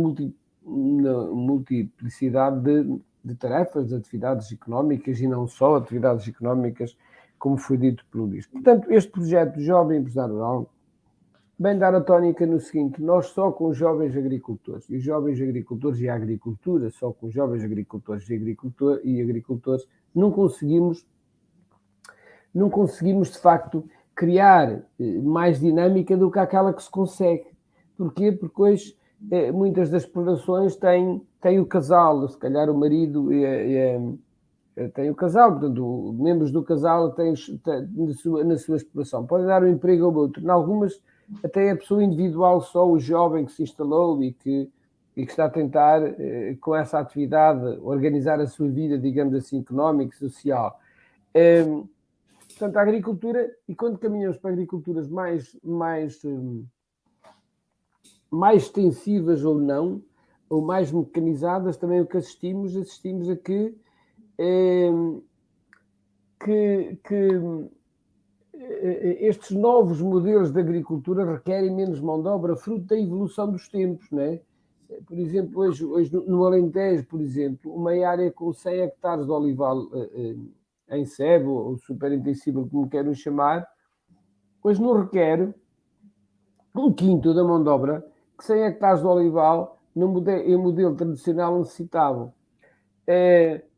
multiplicidade de tarefas, de atividades económicas, e não só atividades económicas, como foi dito pelo Luís. Portanto, este projeto Jovem Empresário Rural vem dar a tónica no seguinte: nós só com os jovens agricultores, e os jovens agricultores e a agricultura, só com os jovens agricultores e agricultores, não conseguimos de facto criar mais dinâmica do que aquela que se consegue. Porquê? Porque hoje muitas das explorações têm o casal, se calhar o marido tem o casal, portanto, membros do casal têm na sua exploração. Podem dar um emprego ao outro. Em algumas, até a pessoa individual, só o jovem que se instalou e que está a tentar, com essa atividade, organizar a sua vida, digamos assim, económica e social. Portanto, a agricultura, e quando caminhamos para agriculturas mais extensivas ou não, ou mais mecanizadas, também o que assistimos a que estes novos modelos de agricultura requerem menos mão de obra, fruto da evolução dos tempos, não é? Por exemplo, hoje no Alentejo, por exemplo, uma área com 100 hectares de olival em sebo, ou super intensivo, como queiram chamar, hoje não requer um quinto da mão de obra que 100 hectares de olival em modelo tradicional necessitavam.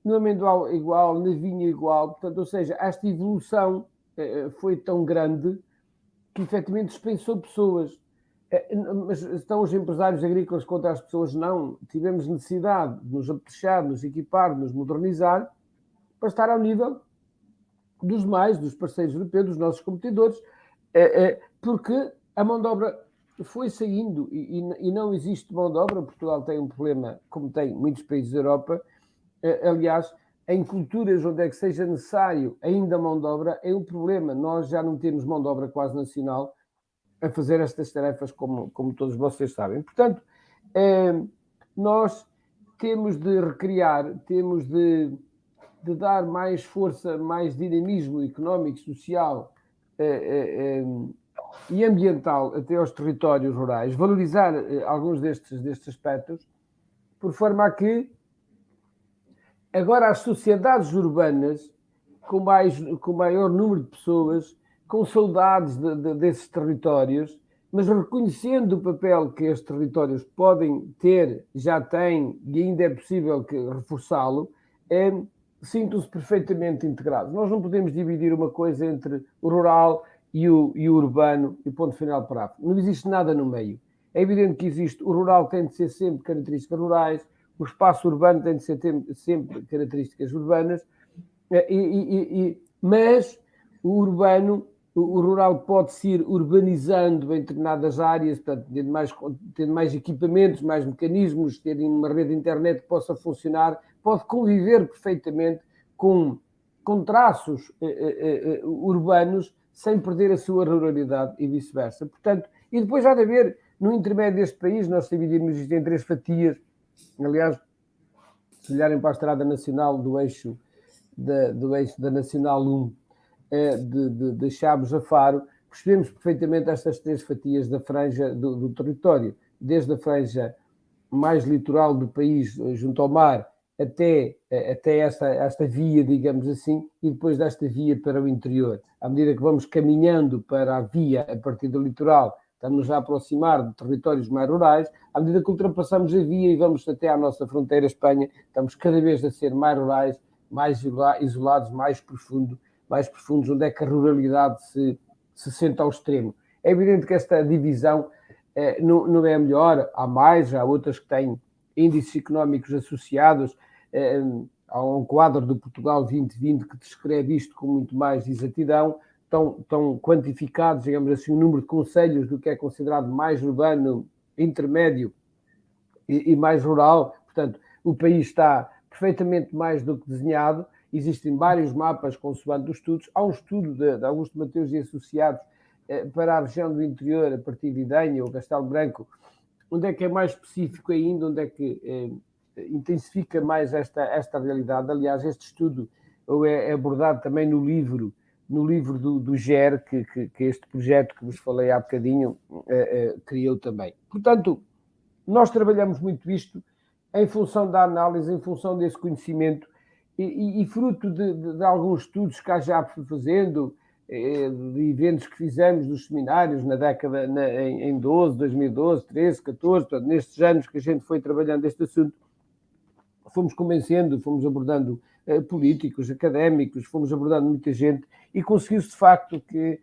No amendoal igual, na vinha igual, portanto, ou seja, esta evolução foi tão grande que efetivamente dispensou pessoas. Mas estão os empresários agrícolas contra as pessoas? Não. Tivemos necessidade de nos apetrechar, nos equipar, nos modernizar para estar ao nível dos demais, dos parceiros europeus, dos nossos competidores, porque a mão de obra foi saindo e não existe mão de obra. Portugal tem um problema, como tem muitos países da Europa. Aliás, em culturas onde é que seja necessário ainda mão de obra, é um problema. Nós já não temos mão de obra quase nacional a fazer estas tarefas, como todos vocês sabem. Portanto, nós temos de recriar, temos de dar mais força, mais dinamismo económico, social e ambiental até aos territórios rurais, valorizar alguns destes aspectos, por forma a que agora as sociedades urbanas, com maior número de pessoas, com saudades desses territórios, mas reconhecendo o papel que estes territórios podem ter, já têm, e ainda é possível reforçá-lo, sintam-se perfeitamente integrados. Nós não podemos dividir uma coisa entre o rural e o urbano, e ponto final parágrafo. Não existe nada no meio. É evidente que existe, o rural tem de ser sempre características rurais, o espaço urbano tem de ser sempre características urbanas, mas o rural pode-se ir urbanizando em determinadas áreas, portanto, tendo mais equipamentos, mais mecanismos, tendo uma rede de internet que possa funcionar, pode conviver perfeitamente com traços urbanos sem perder a sua ruralidade e vice-versa. Portanto, e depois há de haver, no intermédio deste país, nós dividimos isto em 3 fatias. Aliás, se olharem para a Estrada Nacional do eixo da Nacional 1, de Chaves a Faro, percebemos perfeitamente estas 3 fatias da franja do território, desde a franja mais litoral do país, junto ao mar, até esta via, digamos assim, e depois desta via para o interior. À medida que vamos caminhando para a via a partir do litoral, estamos a aproximar de territórios mais rurais. À medida que ultrapassamos a via e vamos até à nossa fronteira Espanha, estamos cada vez a ser mais rurais, mais isolados, mais profundos, onde é que a ruralidade se sente ao extremo. É evidente que esta divisão não é a melhor, há outras que têm índices económicos associados. Há um quadro do Portugal 2020 que descreve isto com muito mais exatidão. Estão quantificados, digamos assim, o número de concelhos do que é considerado mais urbano, intermédio e mais rural. Portanto, o país está perfeitamente mais do que desenhado. Existem vários mapas consoante os estudos. Há um estudo de Augusto Mateus e associados para a região do interior, a partir de Idenha ou Castelo Branco, onde é que é mais específico ainda, onde é que intensifica mais esta realidade. Aliás, este estudo é abordado também no livro do GER, que este projeto que vos falei há bocadinho criou também. Portanto, nós trabalhamos muito isto em função da análise, em função desse conhecimento e fruto de alguns estudos que já fui fazendo, de eventos que fizemos, dos seminários na década, em 2012, 13, 14, portanto, nestes anos que a gente foi trabalhando este assunto, fomos convencendo, fomos abordando políticos, académicos, fomos abordando muita gente e conseguiu-se de facto que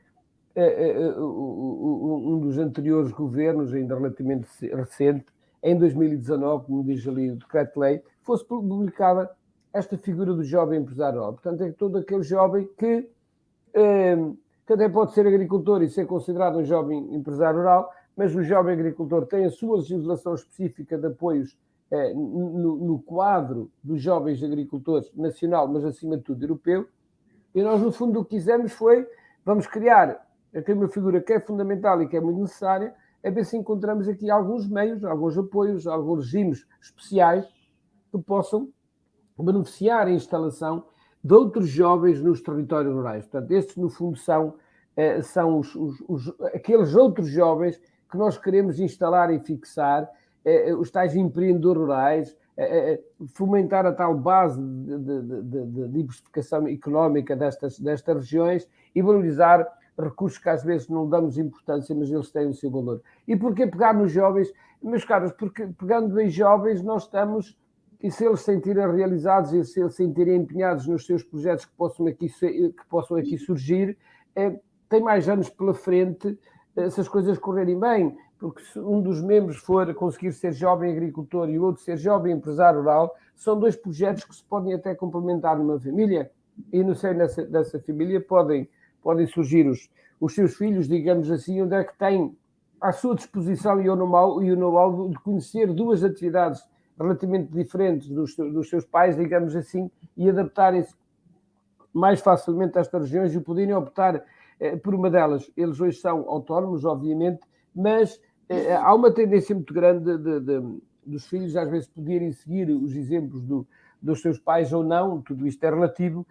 um dos anteriores governos, ainda relativamente recente, em 2019, como diz ali o decreto-lei, fosse publicada esta figura do jovem empresário rural. Portanto, é todo aquele jovem que até pode ser agricultor e ser considerado um jovem empresário rural, mas o jovem agricultor tem a sua legislação específica de apoios no quadro dos jovens agricultores nacional, mas acima de tudo europeu, e nós no fundo o que quisemos foi, vamos criar aqui uma figura que é fundamental e que é muito necessária, a ver se encontramos aqui alguns meios, alguns apoios, alguns regimes especiais que possam beneficiar a instalação de outros jovens nos territórios rurais. Portanto, estes no fundo são aqueles outros jovens que nós queremos instalar e fixar, os tais empreendedores rurais, fomentar a tal base de diversificação económica destas regiões e valorizar recursos que às vezes não damos importância, mas eles têm o seu valor. E porquê pegar nos jovens? Meus caros, porque pegando em jovens nós estamos, e se eles se sentirem realizados e se eles se sentirem empenhados nos seus projetos que possam aqui surgir, tem mais anos pela frente se as coisas correrem bem, porque se um dos membros for conseguir ser jovem agricultor e o outro ser jovem empresário rural, são dois projetos que se podem até complementar numa família, e no seio dessa família podem surgir os seus filhos, digamos assim, onde é que têm à sua disposição e o know-how de conhecer duas atividades relativamente diferentes dos seus pais, digamos assim, e adaptarem-se mais facilmente a estas regiões e poderem optar por uma delas. Eles hoje são autónomos, obviamente, mas há uma tendência muito grande dos filhos às vezes poderem seguir os exemplos dos seus pais ou não, tudo isto é relativo,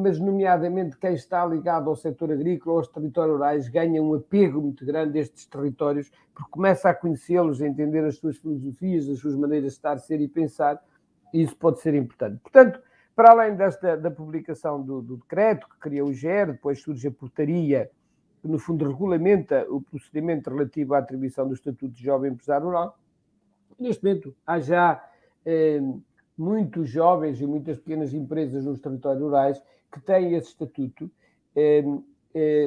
mas nomeadamente quem está ligado ao setor agrícola, aos territórios rurais, ganha um apego muito grande a estes territórios, porque começa a conhecê-los, a entender as suas filosofias, as suas maneiras de estar, ser e pensar, e isso pode ser importante. Portanto, para além da publicação do decreto que cria o GER, depois surge a portaria, que no fundo regulamenta o procedimento relativo à atribuição do Estatuto de Jovem Empresário Rural. Neste momento há já muitos jovens e muitas pequenas empresas nos territórios rurais que têm esse estatuto.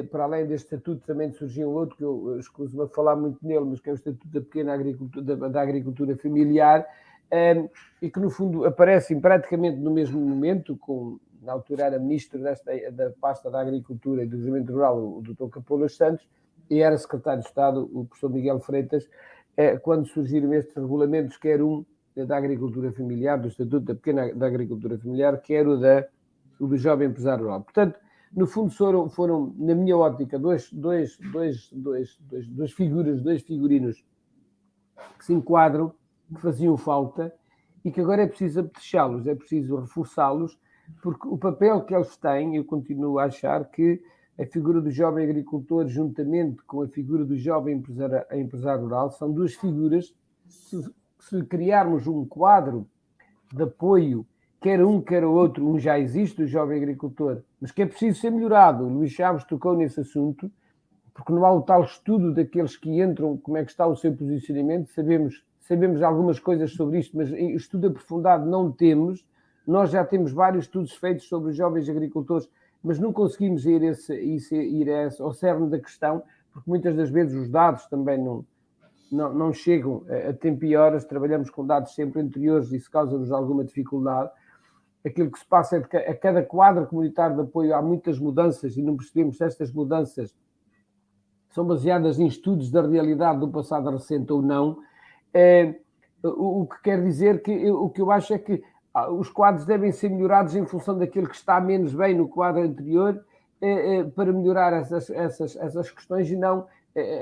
Para além deste estatuto também surgiu outro que eu escuso a falar muito nele, mas que é o Estatuto da Pequena Agricultura, da Agricultura Familiar, e que no fundo aparecem praticamente no mesmo momento, na altura era ministro da pasta da Agricultura e do Desenvolvimento Rural, o Dr. Capolas Santos, e era secretário de Estado, o professor Miguel Freitas, quando surgiram estes regulamentos, quer da agricultura familiar, do Estatuto da Agricultura Familiar, quer o do Jovem Empresário Rural. Portanto, no fundo foram na minha ótica, dois figuras, dois figurinos que se enquadram, que faziam falta e que agora é preciso apetrechá-los, é preciso reforçá-los, porque o papel que eles têm, eu continuo a achar que a figura do jovem agricultor, juntamente com a figura do jovem empresário rural, são duas figuras que, se criarmos um quadro de apoio, quer um, quer o outro, um já existe, o jovem agricultor, mas que é preciso ser melhorado. O Luís Chaves tocou nesse assunto, porque não há o tal estudo daqueles que entram, como é que está o seu posicionamento, sabemos algumas coisas sobre isto, mas estudo aprofundado não temos. Nós já temos vários estudos feitos sobre os jovens agricultores, mas não conseguimos ir ao cerne da questão, porque muitas das vezes os dados também não chegam a tempo e horas, trabalhamos com dados sempre anteriores e isso causa-nos alguma dificuldade. Aquilo que se passa é que a cada quadro comunitário de apoio há muitas mudanças e não percebemos se estas mudanças são baseadas em estudos da realidade do passado recente ou não. O que quer dizer que o que eu acho é que os quadros devem ser melhorados em função daquilo que está menos bem no quadro anterior, para melhorar essas questões, e não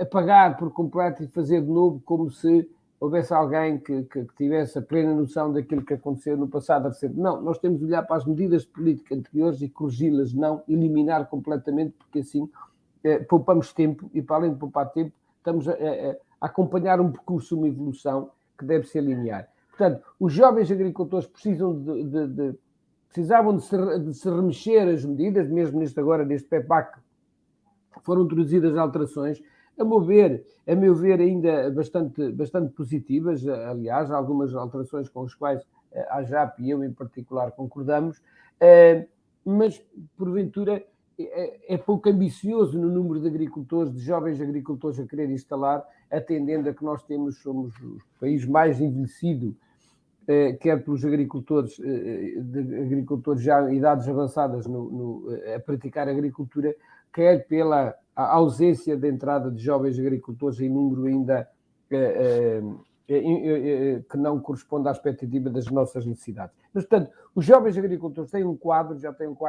apagar por completo e fazer de novo como se houvesse alguém que tivesse a plena noção daquilo que aconteceu no passado recente. Não, nós temos de olhar para as medidas de política anteriores e corrigi-las, não eliminar completamente, porque assim poupamos tempo, e para além de poupar tempo, estamos a acompanhar um percurso, uma evolução que deve ser linear. Portanto, os jovens agricultores precisavam de se remexer as medidas, mesmo neste PEPAC foram introduzidas alterações, a meu ver ainda bastante positivas, aliás, algumas alterações com as quais a JAP e eu em particular concordamos, mas porventura é pouco ambicioso no número de agricultores, de jovens agricultores a querer instalar, atendendo a que nós somos o país mais envelhecido, quer pelos agricultores já em idades avançadas a praticar agricultura, quer pela ausência de entrada de jovens agricultores em número ainda que não corresponde à expectativa das nossas necessidades. Mas, portanto, os jovens agricultores têm um quadro,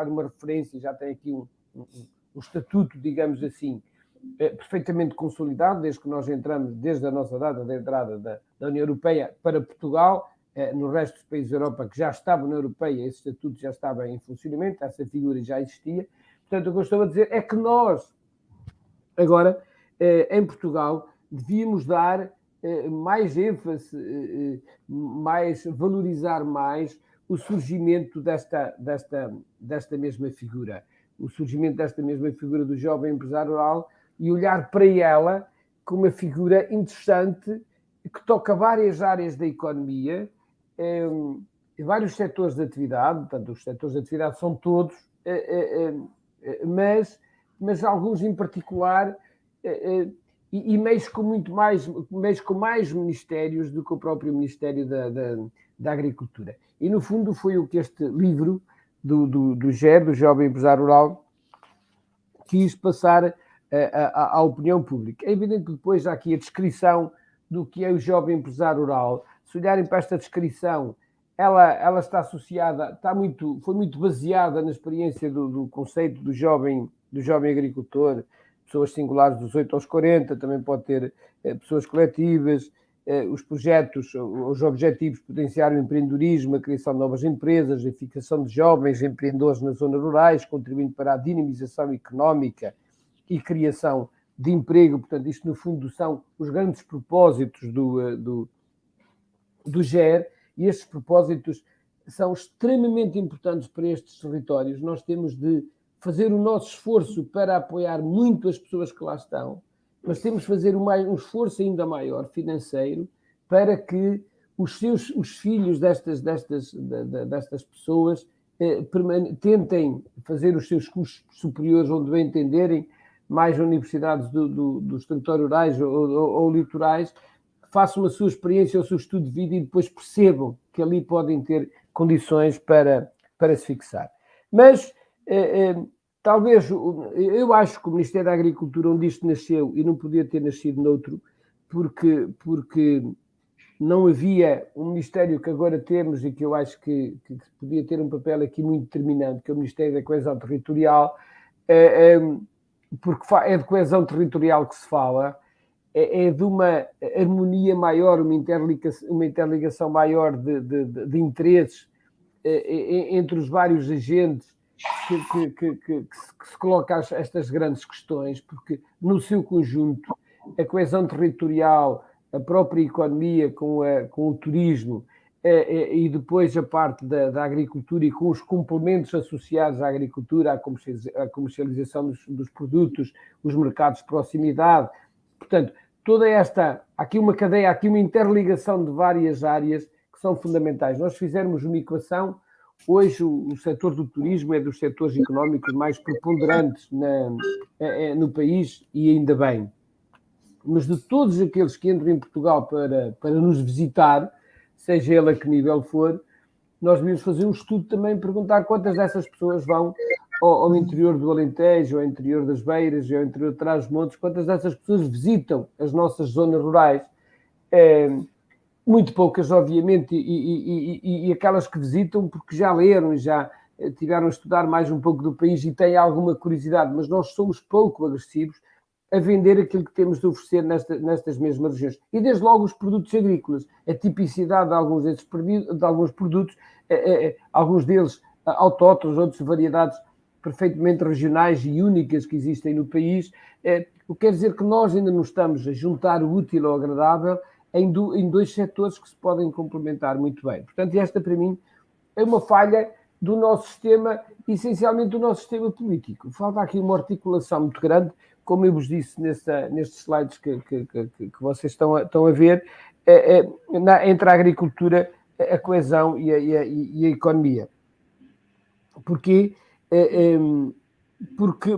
uma referência, já têm aqui um estatuto, digamos assim, perfeitamente consolidado, desde que nós entramos, desde a nossa data de entrada da União Europeia para Portugal. No resto dos países da Europa que já estavam na Europeia, esse estatuto já estava em funcionamento, essa figura já existia. Portanto, o que eu estou a dizer é que nós, agora, em Portugal, devíamos dar mais ênfase, valorizar mais o surgimento desta mesma figura. O surgimento desta mesma figura do jovem empresário rural, e olhar para ela como uma figura interessante que toca várias áreas da economia, vários setores de atividade. Portanto, os setores de atividade são todos, mas alguns em particular, e meios com mais ministérios do que o próprio Ministério da Agricultura. E, no fundo, foi o que este livro do GER, do Jovem Empresário Rural, quis passar à opinião pública. É evidente que depois há aqui a descrição do que é o jovem empresário rural. Se olharem para esta descrição, ela está associada, foi muito baseada na experiência do conceito do jovem agricultor, pessoas singulares dos 8 aos 40, também pode ter pessoas coletivas, os projetos, os objetivos, potenciar o empreendedorismo, a criação de novas empresas, a fixação de jovens empreendedores nas zonas rurais, contribuindo para a dinamização económica e criação de emprego. Portanto, isto no fundo são os grandes propósitos do GER, e estes propósitos são extremamente importantes para estes territórios. Nós temos de fazer o nosso esforço para apoiar muito as pessoas que lá estão, mas temos de fazer um esforço ainda maior financeiro para que os filhos destas pessoas tentem fazer os seus cursos superiores onde bem entenderem, mais universidades dos territórios rurais ou litorais, façam a sua experiência, o seu estudo de vida, e depois percebam que ali podem ter condições para se fixar. Mas talvez, eu acho que o Ministério da Agricultura, onde isto nasceu, e não podia ter nascido noutro, porque não havia um Ministério que agora temos, e que eu acho que podia ter um papel aqui muito determinante, que é o Ministério da Coesão Territorial, porque é de coesão territorial que se fala, é de uma harmonia maior, uma interligação maior de interesses entre os vários agentes que se colocam estas grandes questões, porque no seu conjunto a coesão territorial, a própria economia com o turismo, e depois a parte da agricultura e com os complementos associados à agricultura, à comercialização dos produtos, os mercados de proximidade. Portanto, há aqui uma cadeia, há aqui uma interligação de várias áreas que são fundamentais. Nós fizermos uma equação, hoje o setor do turismo é dos setores económicos mais preponderantes no país, e ainda bem. Mas de todos aqueles que entram em Portugal para nos visitar, seja ele a que nível for, nós devíamos fazer um estudo também, perguntar quantas dessas pessoas vão ao interior do Alentejo, ao interior das Beiras, ao interior de Trás-os-Montes, quantas dessas pessoas visitam as nossas zonas rurais. muito poucas, obviamente, e aquelas que visitam porque já leram e já tiveram a estudar mais um pouco do país e têm alguma curiosidade, mas nós somos pouco agressivos a vender aquilo que temos de oferecer nestas mesmas regiões. E desde logo os produtos agrícolas, a tipicidade de alguns produtos, alguns deles autóctones, outros variedades perfeitamente regionais e únicas que existem no país, o que quer dizer que nós ainda não estamos a juntar o útil ao agradável em dois setores que se podem complementar muito bem. Portanto, esta para mim é uma falha do nosso sistema, essencialmente do nosso sistema político. Falta aqui uma articulação muito grande, como eu vos disse nestes slides que vocês estão a ver, entre a agricultura, a coesão e a economia. Porquê? Porque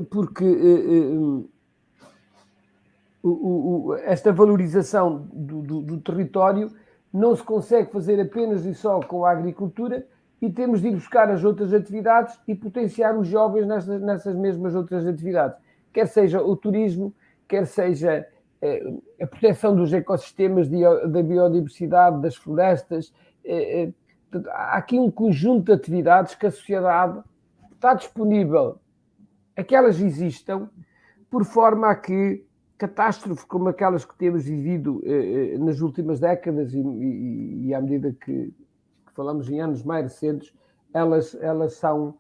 esta valorização do território não se consegue fazer apenas e só com a agricultura, e temos de ir buscar as outras atividades e potenciar os jovens nessas mesmas outras atividades. Quer seja o turismo, quer seja a proteção dos ecossistemas, da biodiversidade, das florestas. Há aqui um conjunto de atividades que a sociedade está disponível a que elas existam, por forma a que catástrofes como aquelas que temos vivido nas últimas décadas e à medida que falamos em anos mais recentes, elas são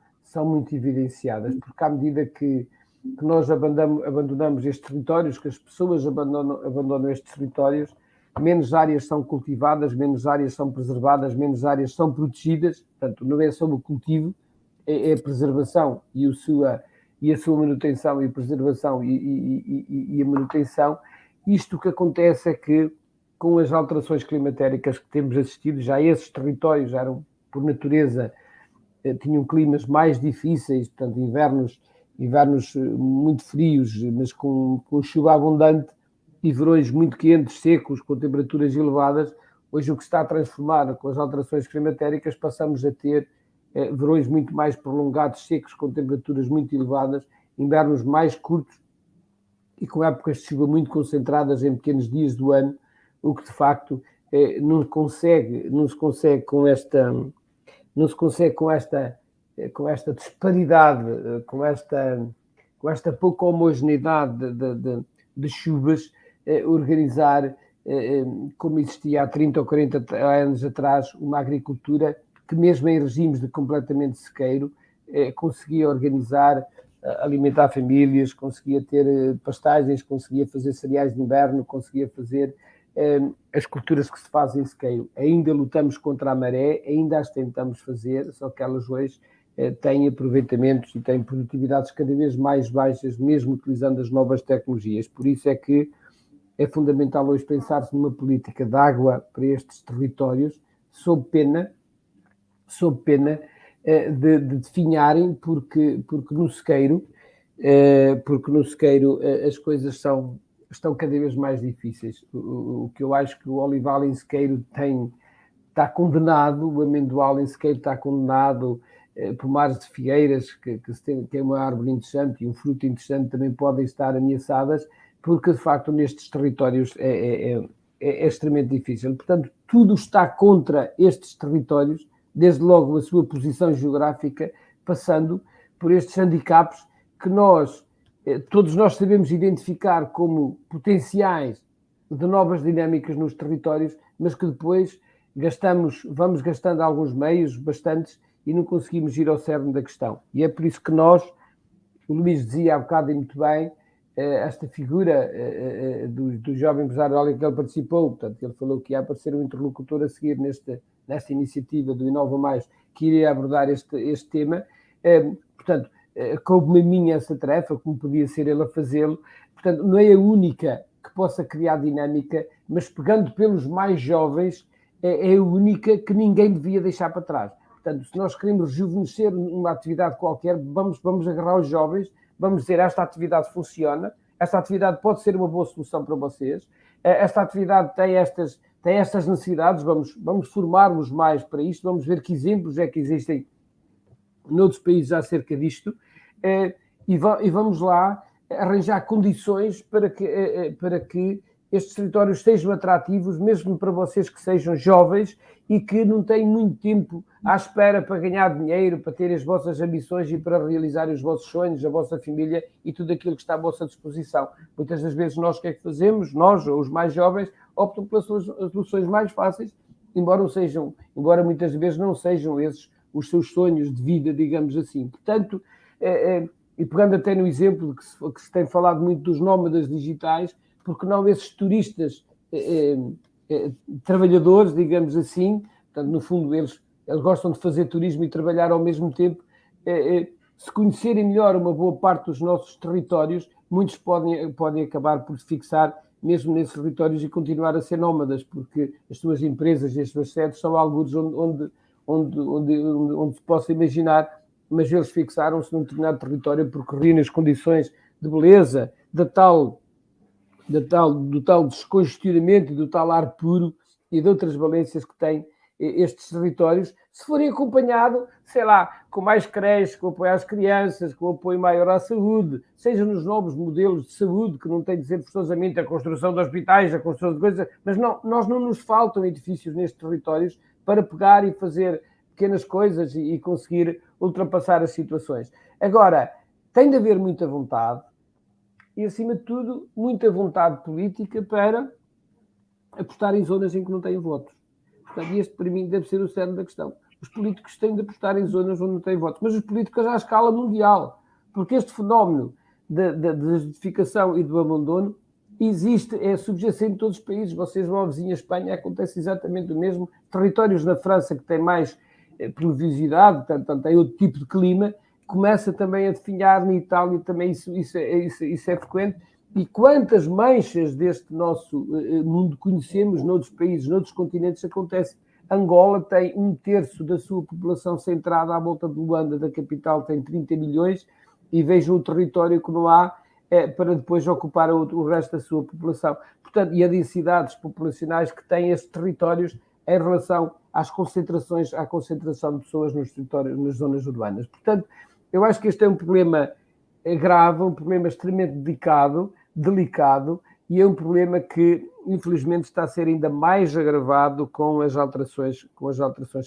muito evidenciadas, porque à medida que nós abandonamos estes territórios, que as pessoas abandonam estes territórios, menos áreas são cultivadas, menos áreas são preservadas, menos áreas são protegidas. Portanto, não é sobre o cultivo, é a preservação e a sua manutenção, e preservação e a manutenção. Isto que acontece é que, com as alterações climatéricas que temos assistido, já esses territórios eram, por natureza, tinham climas mais difíceis, portanto, invernos muito frios, mas com chuva abundante, e verões muito quentes, secos, com temperaturas elevadas. Hoje o que se está a transformar com as alterações climatéricas, passamos a ter verões muito mais prolongados, secos, com temperaturas muito elevadas, invernos mais curtos e com épocas de chuva muito concentradas em pequenos dias do ano, o que de facto não se consegue com esta disparidade, com esta pouca homogeneidade de chuvas, organizar, como existia há 30 ou 40 anos atrás, uma agricultura que mesmo em regimes de completamente sequeiro, conseguia organizar, alimentar famílias, conseguia ter pastagens, conseguia fazer cereais de inverno, conseguia fazer as culturas que se fazem em sequeiro. Ainda lutamos contra a maré, ainda as tentamos fazer, só que elas hoje têm aproveitamentos e têm produtividades cada vez mais baixas, mesmo utilizando as novas tecnologias. Por isso é que é fundamental hoje pensar-se numa política de água para estes territórios, sob pena de definharem, porque no sequeiro as coisas estão cada vez mais difíceis. O que eu acho que o olival em sequeiro está condenado, o amendoal em sequeiro está condenado, pomares de figueiras, que é uma árvore interessante e um fruto interessante, também podem estar ameaçadas, porque de facto nestes territórios é extremamente difícil. Portanto, tudo está contra estes territórios, desde logo a sua posição geográfica, passando por estes handicaps que todos nós sabemos identificar como potenciais de novas dinâmicas nos territórios, mas que depois vamos gastando alguns meios, bastantes, e não conseguimos ir ao cerne da questão. E é por isso que o Luís dizia há bocado e muito bem, esta figura do jovem empresário que ele participou, portanto, ele falou que ia aparecer um interlocutor a seguir nesta iniciativa do Inova Mais, que iria abordar este tema. Portanto, coube-me a mim essa tarefa, como podia ser ele a fazê-lo. Portanto, não é a única que possa criar dinâmica, mas pegando pelos mais jovens, é a única que ninguém devia deixar para trás. Portanto, se nós queremos rejuvenescer uma atividade qualquer, vamos agarrar os jovens, vamos dizer, esta atividade funciona, esta atividade pode ser uma boa solução para vocês, esta atividade tem estas necessidades, vamos formar-nos mais para isto, vamos ver que exemplos é que existem noutros países acerca disto, e vamos lá arranjar condições para que estes territórios sejam atrativos, mesmo para vocês que sejam jovens e que não têm muito tempo à espera para ganhar dinheiro, para ter as vossas ambições e para realizar os vossos sonhos, a vossa família e tudo aquilo que está à vossa disposição. Muitas das vezes nós o que é que fazemos? Nós, os mais jovens, optam pelas soluções mais fáceis, embora muitas vezes não sejam esses os seus sonhos de vida, digamos assim. Portanto, e pegando até no exemplo que se tem falado muito dos nómadas digitais, porque não esses turistas trabalhadores, digamos assim, portanto, no fundo eles gostam de fazer turismo e trabalhar ao mesmo tempo, se conhecerem melhor uma boa parte dos nossos territórios, muitos podem acabar por se fixar mesmo nesses territórios e continuar a ser nómadas, porque as suas empresas e as suas sedes são alguns onde se possa imaginar, mas eles fixaram-se num determinado território porque reúnem as condições de beleza, do tal descongestionamento e do tal ar puro e de outras valências que têm estes territórios, se forem acompanhados, sei lá, com mais creches, com apoio às crianças, com apoio maior à saúde, seja nos novos modelos de saúde, que não tem de ser forçosamente a construção de hospitais, a construção de coisas, mas nós não nos faltam edifícios nestes territórios para pegar e fazer pequenas coisas e conseguir ultrapassar as situações. Agora, tem de haver muita vontade e, acima de tudo, muita vontade política para apostar em zonas em que não têm votos. Portanto, este, para mim, deve ser o cerne da questão. Os políticos têm de apostar em zonas onde não têm votos, mas os políticos à escala mundial, porque este fenómeno da desertificação e do abandono existe, é subjacente em todos os países. Vocês vão à vizinha Espanha, acontece exatamente o mesmo. Territórios na França que têm mais pluviosidade, portanto, tem outro tipo de clima, começa também a definhar na Itália, também isso é frequente. E quantas manchas deste nosso mundo conhecemos noutros países, noutros continentes, acontece. Angola tem 1/3 da sua população centrada à volta de Luanda, da capital, tem 30 milhões, e vejam o território que não há para depois ocupar o resto da sua população. Portanto, e as densidades populacionais que têm estes territórios em relação à concentração de pessoas nos territórios, nas zonas urbanas. Portanto, eu acho que este é um problema grave, um problema extremamente delicado, e é um problema que, infelizmente, está a ser ainda mais agravado com as alterações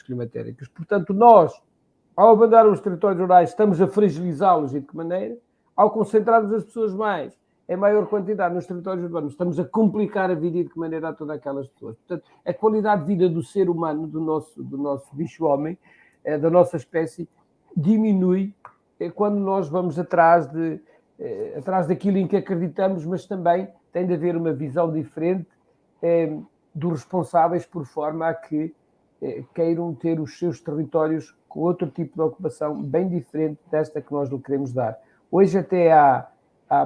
climatéricas. Portanto, nós, ao abandonar os territórios rurais, estamos a fragilizá-los e de que maneira? Ao concentrarmos as pessoas mais, em maior quantidade nos territórios urbanos, estamos a complicar a vida e de que maneira a todas aquelas pessoas. Portanto, a qualidade de vida do ser humano, do nosso bicho-homem, da nossa espécie, diminui quando nós vamos atrás daquilo em que acreditamos, mas também tem de haver uma visão diferente dos responsáveis, por forma a que queiram ter os seus territórios com outro tipo de ocupação bem diferente desta que nós lhe queremos dar. Hoje até há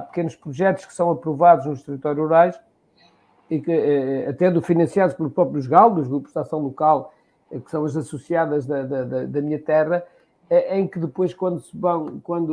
pequenos projetos que são aprovados nos territórios rurais, e que, até financiados pelos próprios GAL, dos grupos de ação local, que são as associadas da minha terra, em que depois, quando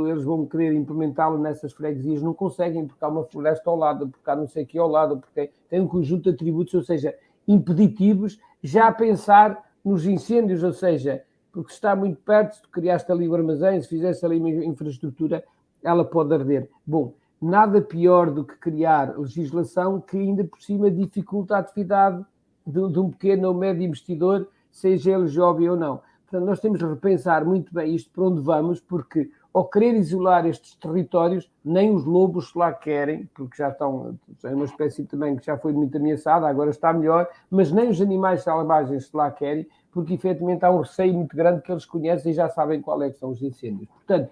eles vão querer implementá-lo nessas freguesias, não conseguem, porque há uma floresta ao lado, porque há não sei o que ao lado, porque tem um conjunto de atributos, ou seja, impeditivos, já a pensar nos incêndios, ou seja, porque se está muito perto, se tu criaste ali o armazém, se fizeste ali uma infraestrutura, ela pode arder. Bom, nada pior do que criar legislação que ainda por cima dificulta a atividade de um pequeno ou médio investidor, seja ele jovem ou não. Portanto, nós temos de repensar muito bem isto para onde vamos, porque ao querer isolar estes territórios, nem os lobos se lá querem, porque já estão, é uma espécie também que já foi muito ameaçada, agora está melhor, mas nem os animais selvagens se lá querem, porque efetivamente há um receio muito grande que eles conhecem e já sabem qual é que são os incêndios. Portanto,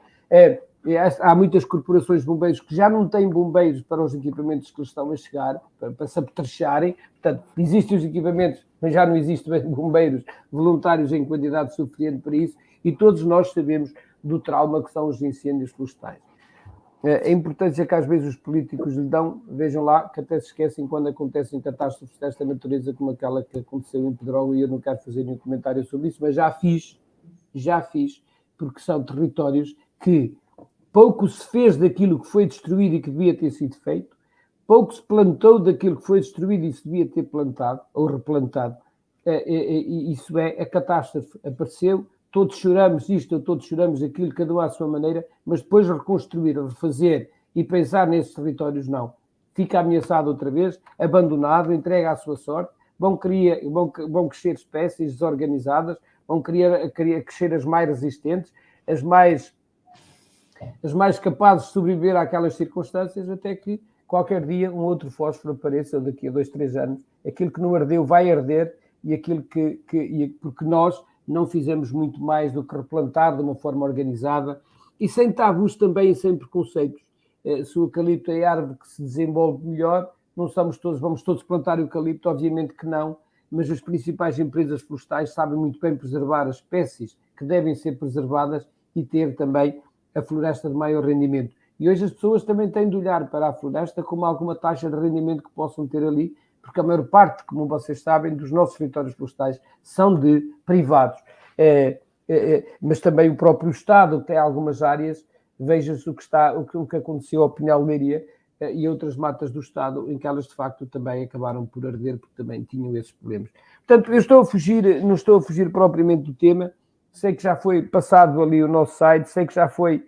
há muitas corporações de bombeiros que já não têm bombeiros para os equipamentos que lhes estão a chegar, para se apetrecharem. Portanto, existem os equipamentos, mas já não existem bombeiros voluntários em quantidade suficiente para isso, e todos nós sabemos do trauma que são os incêndios florestais. A importância que às vezes os políticos lhe dão, vejam lá, que até se esquecem quando acontecem catástrofes desta natureza, como aquela que aconteceu em Pedrógão, e eu não quero fazer nenhum comentário sobre isso, mas já fiz, porque são territórios que pouco se fez daquilo que foi destruído e que devia ter sido feito, pouco se plantou daquilo que foi destruído e se devia ter plantado, ou replantado. Isso a catástrofe apareceu, todos choramos isto, ou todos choramos aquilo, cada um à sua maneira, mas depois reconstruir, refazer e pensar nesses territórios, não. fica ameaçado outra vez, abandonado, entregue à sua sorte, vão crescer espécies desorganizadas, vão crescer as mais resistentes, as mais capazes de sobreviver àquelas circunstâncias, até que qualquer dia um outro fósforo apareça, ou daqui a 2, 3 anos, aquilo que não ardeu vai arder, e aquilo porque nós não fizemos muito mais do que replantar de uma forma organizada e sem tabus também e sem preconceitos. Se o eucalipto é a árvore que se desenvolve melhor, vamos todos plantar eucalipto, obviamente que não, mas as principais empresas florestais sabem muito bem preservar as espécies que devem ser preservadas e ter também a floresta de maior rendimento. E hoje as pessoas também têm de olhar para a floresta como alguma taxa de rendimento que possam ter ali, porque a maior parte, como vocês sabem, dos nossos territórios florestais são de privados. Mas também o próprio Estado tem algumas áreas, veja-se o que aconteceu ao Pinhal de Leiria e outras matas do Estado, em que elas de facto também acabaram por arder, porque também tinham esses problemas. Portanto, não estou a fugir propriamente do tema, sei que já foi passado ali o nosso site, sei que já foi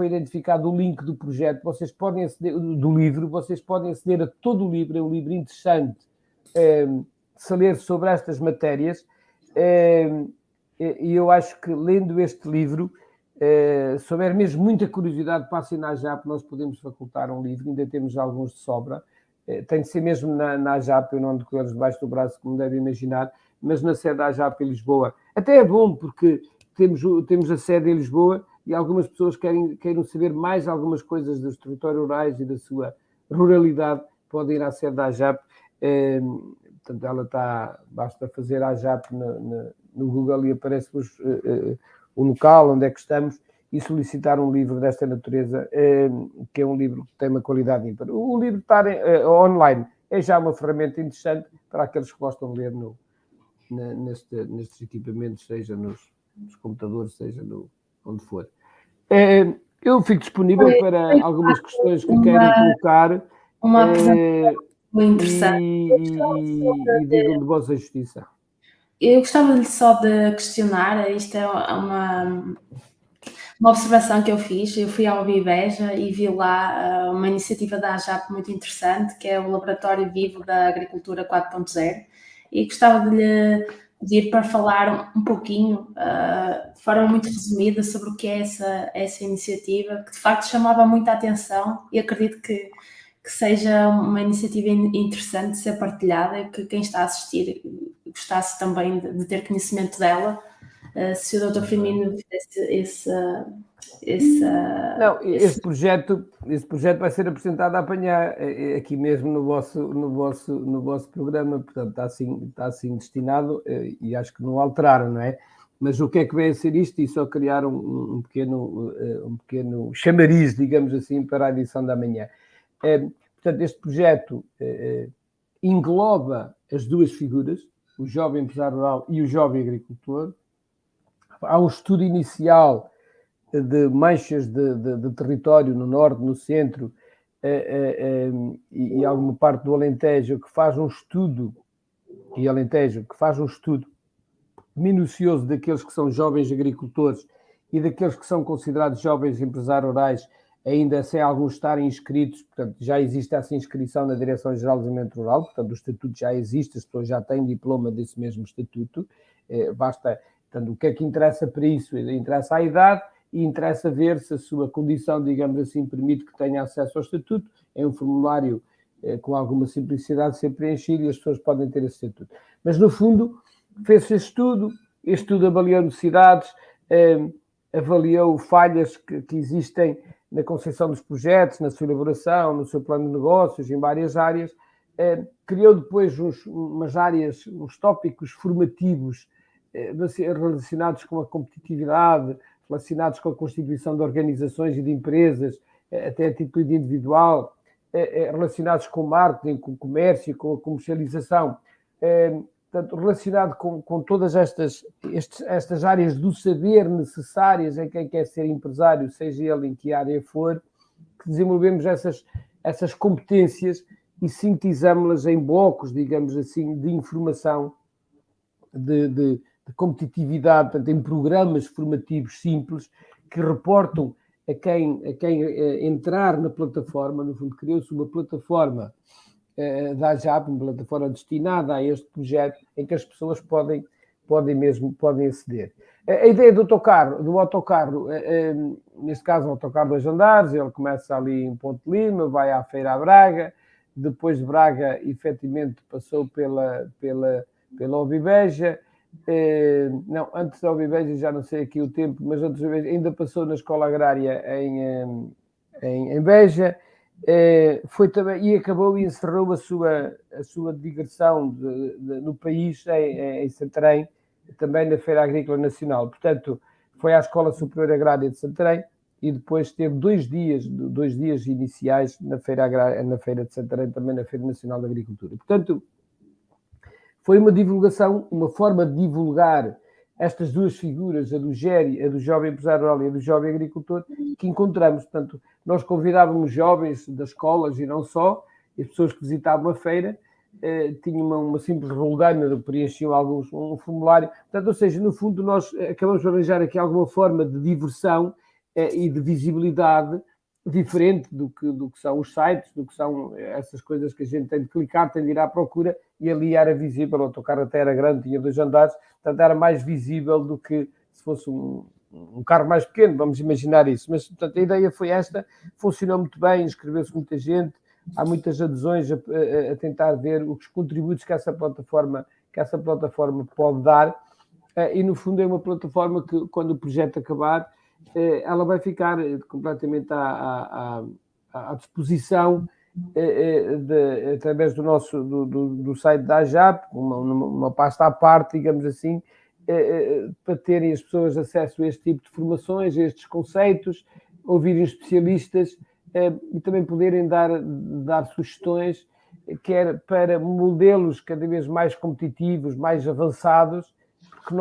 identificado o link do projeto, vocês podem aceder do livro, vocês podem aceder a todo o livro, é um livro interessante de se ler sobre estas matérias, e eu acho que lendo este livro, se houver mesmo muita curiosidade, passem na AJAP, nós podemos facultar um livro, ainda temos alguns de sobra, tem de ser mesmo na AJAP, eu não ando com eles debaixo do braço, como devem imaginar, mas na sede da AJAP em Lisboa. Até é bom, porque temos a sede em Lisboa e algumas pessoas queiram saber mais algumas coisas dos territórios rurais e da sua ruralidade, podem ir à sede da AJAP. Portanto, basta fazer a AJAP no Google e aparece-vos o local onde é que estamos e solicitar um livro desta natureza, que é um livro que tem uma qualidade ímpar. O livro estar online é já uma ferramenta interessante para aqueles que gostam de ler nestes equipamentos, seja nos computadores, seja onde for. Eu fico disponível para algumas questões que queiram colocar. Uma apresentação muito interessante. E digam de vossa justiça. Eu gostava só de questionar, isto é uma observação que eu fiz. Eu fui ao Viveja e vi lá uma iniciativa da AJAP muito interessante, que é o Laboratório Vivo da Agricultura 4.0, e gostava de lhe pedir para falar um pouquinho, de forma muito resumida, sobre o que é essa iniciativa, que de facto chamava muita atenção, e acredito que seja uma iniciativa interessante de ser partilhada e que quem está a assistir gostasse também de ter conhecimento dela. Se o Dr. Firmino fizesse esse projeto vai ser apresentado a apanhar aqui mesmo no vosso programa, portanto está assim destinado, e acho que não alteraram, não é? Mas o que é que vem a ser isto? E só criar um pequeno chamariz, digamos assim, para a edição da manhã. Portanto, este projeto engloba as duas figuras, o jovem empresário rural e o jovem agricultor. Há um estudo inicial de manchas de território no norte, no centro e alguma parte do Alentejo que faz um estudo, minucioso daqueles que são jovens agricultores e daqueles que são considerados jovens empresários rurais, ainda sem alguns estarem inscritos. Portanto, já existe essa inscrição na Direção-Geral do Desenvolvimento Rural, portanto, o estatuto já existe, as pessoas já têm diploma desse mesmo estatuto, portanto, o que é que interessa para isso? Interessa a idade e interessa ver se a sua condição, digamos assim, permite que tenha acesso ao estatuto. É um formulário com alguma simplicidade de ser preenchido e as pessoas podem ter esse estatuto. Mas, no fundo, fez-se este estudo avaliou necessidades, avaliou falhas que existem na concepção dos projetos, na sua elaboração, no seu plano de negócios, em várias áreas. Criou depois uns tópicos formativos relacionados com a competitividade, relacionados com a constituição de organizações e de empresas, até a título individual, relacionados com o marketing, com o comércio, com a comercialização, portanto, relacionado com todas estas áreas do saber necessárias em quem quer ser empresário, seja ele em que área for, que desenvolvemos essas competências e sintetizamos-las em blocos, digamos assim, de informação, de competitividade, portanto, em programas formativos simples que reportam a quem entrar na plataforma. No fundo, criou-se uma plataforma da AJAP, uma plataforma destinada a este projeto, em que as pessoas podem aceder. A ideia do autocarro, neste caso um autocarro de 2 andares, ele começa ali em Ponte Lima, vai à Feira a Braga, depois de Braga, efetivamente, passou pela Oviveja, não, antes da Oviveja, já não sei aqui o tempo, mas antes da Oviveja, ainda passou na Escola Agrária em Beja, foi também, e acabou e encerrou a sua digressão no país em Santarém, também na Feira Agrícola Nacional. Portanto, foi à Escola Superior Agrária de Santarém e depois teve 2 dias iniciais na Feira de Santarém, também na Feira Nacional da Agricultura. Portanto, foi uma divulgação, uma forma de divulgar estas 2 figuras, a do GERI, a do jovem empresário rural e a do jovem agricultor, que encontramos. Portanto, nós convidávamos jovens das escolas e não só, e as pessoas que visitavam a feira, tinham uma simples roldana, preenchiam um formulário. Portanto, ou seja, no fundo, nós acabamos de arranjar aqui alguma forma de diversão e de visibilidade diferente do que são os sites, do que são essas coisas que a gente tem de clicar, tem de ir à procura, e ali era visível. O autocarro até era grande, tinha 2 andares, portanto era mais visível do que se fosse um carro mais pequeno, vamos imaginar isso. Mas, portanto, a ideia foi esta, funcionou muito bem, inscreveu-se muita gente, há muitas adesões a tentar ver os contributos que essa plataforma pode dar, e no fundo é uma plataforma que, quando o projeto acabar, ela vai ficar completamente à disposição através do site da AJAP, uma pasta à parte, digamos assim, para terem as pessoas acesso a este tipo de formações, a estes conceitos, ouvirem especialistas e também poderem dar sugestões, quer para modelos cada vez mais competitivos, mais avançados, porque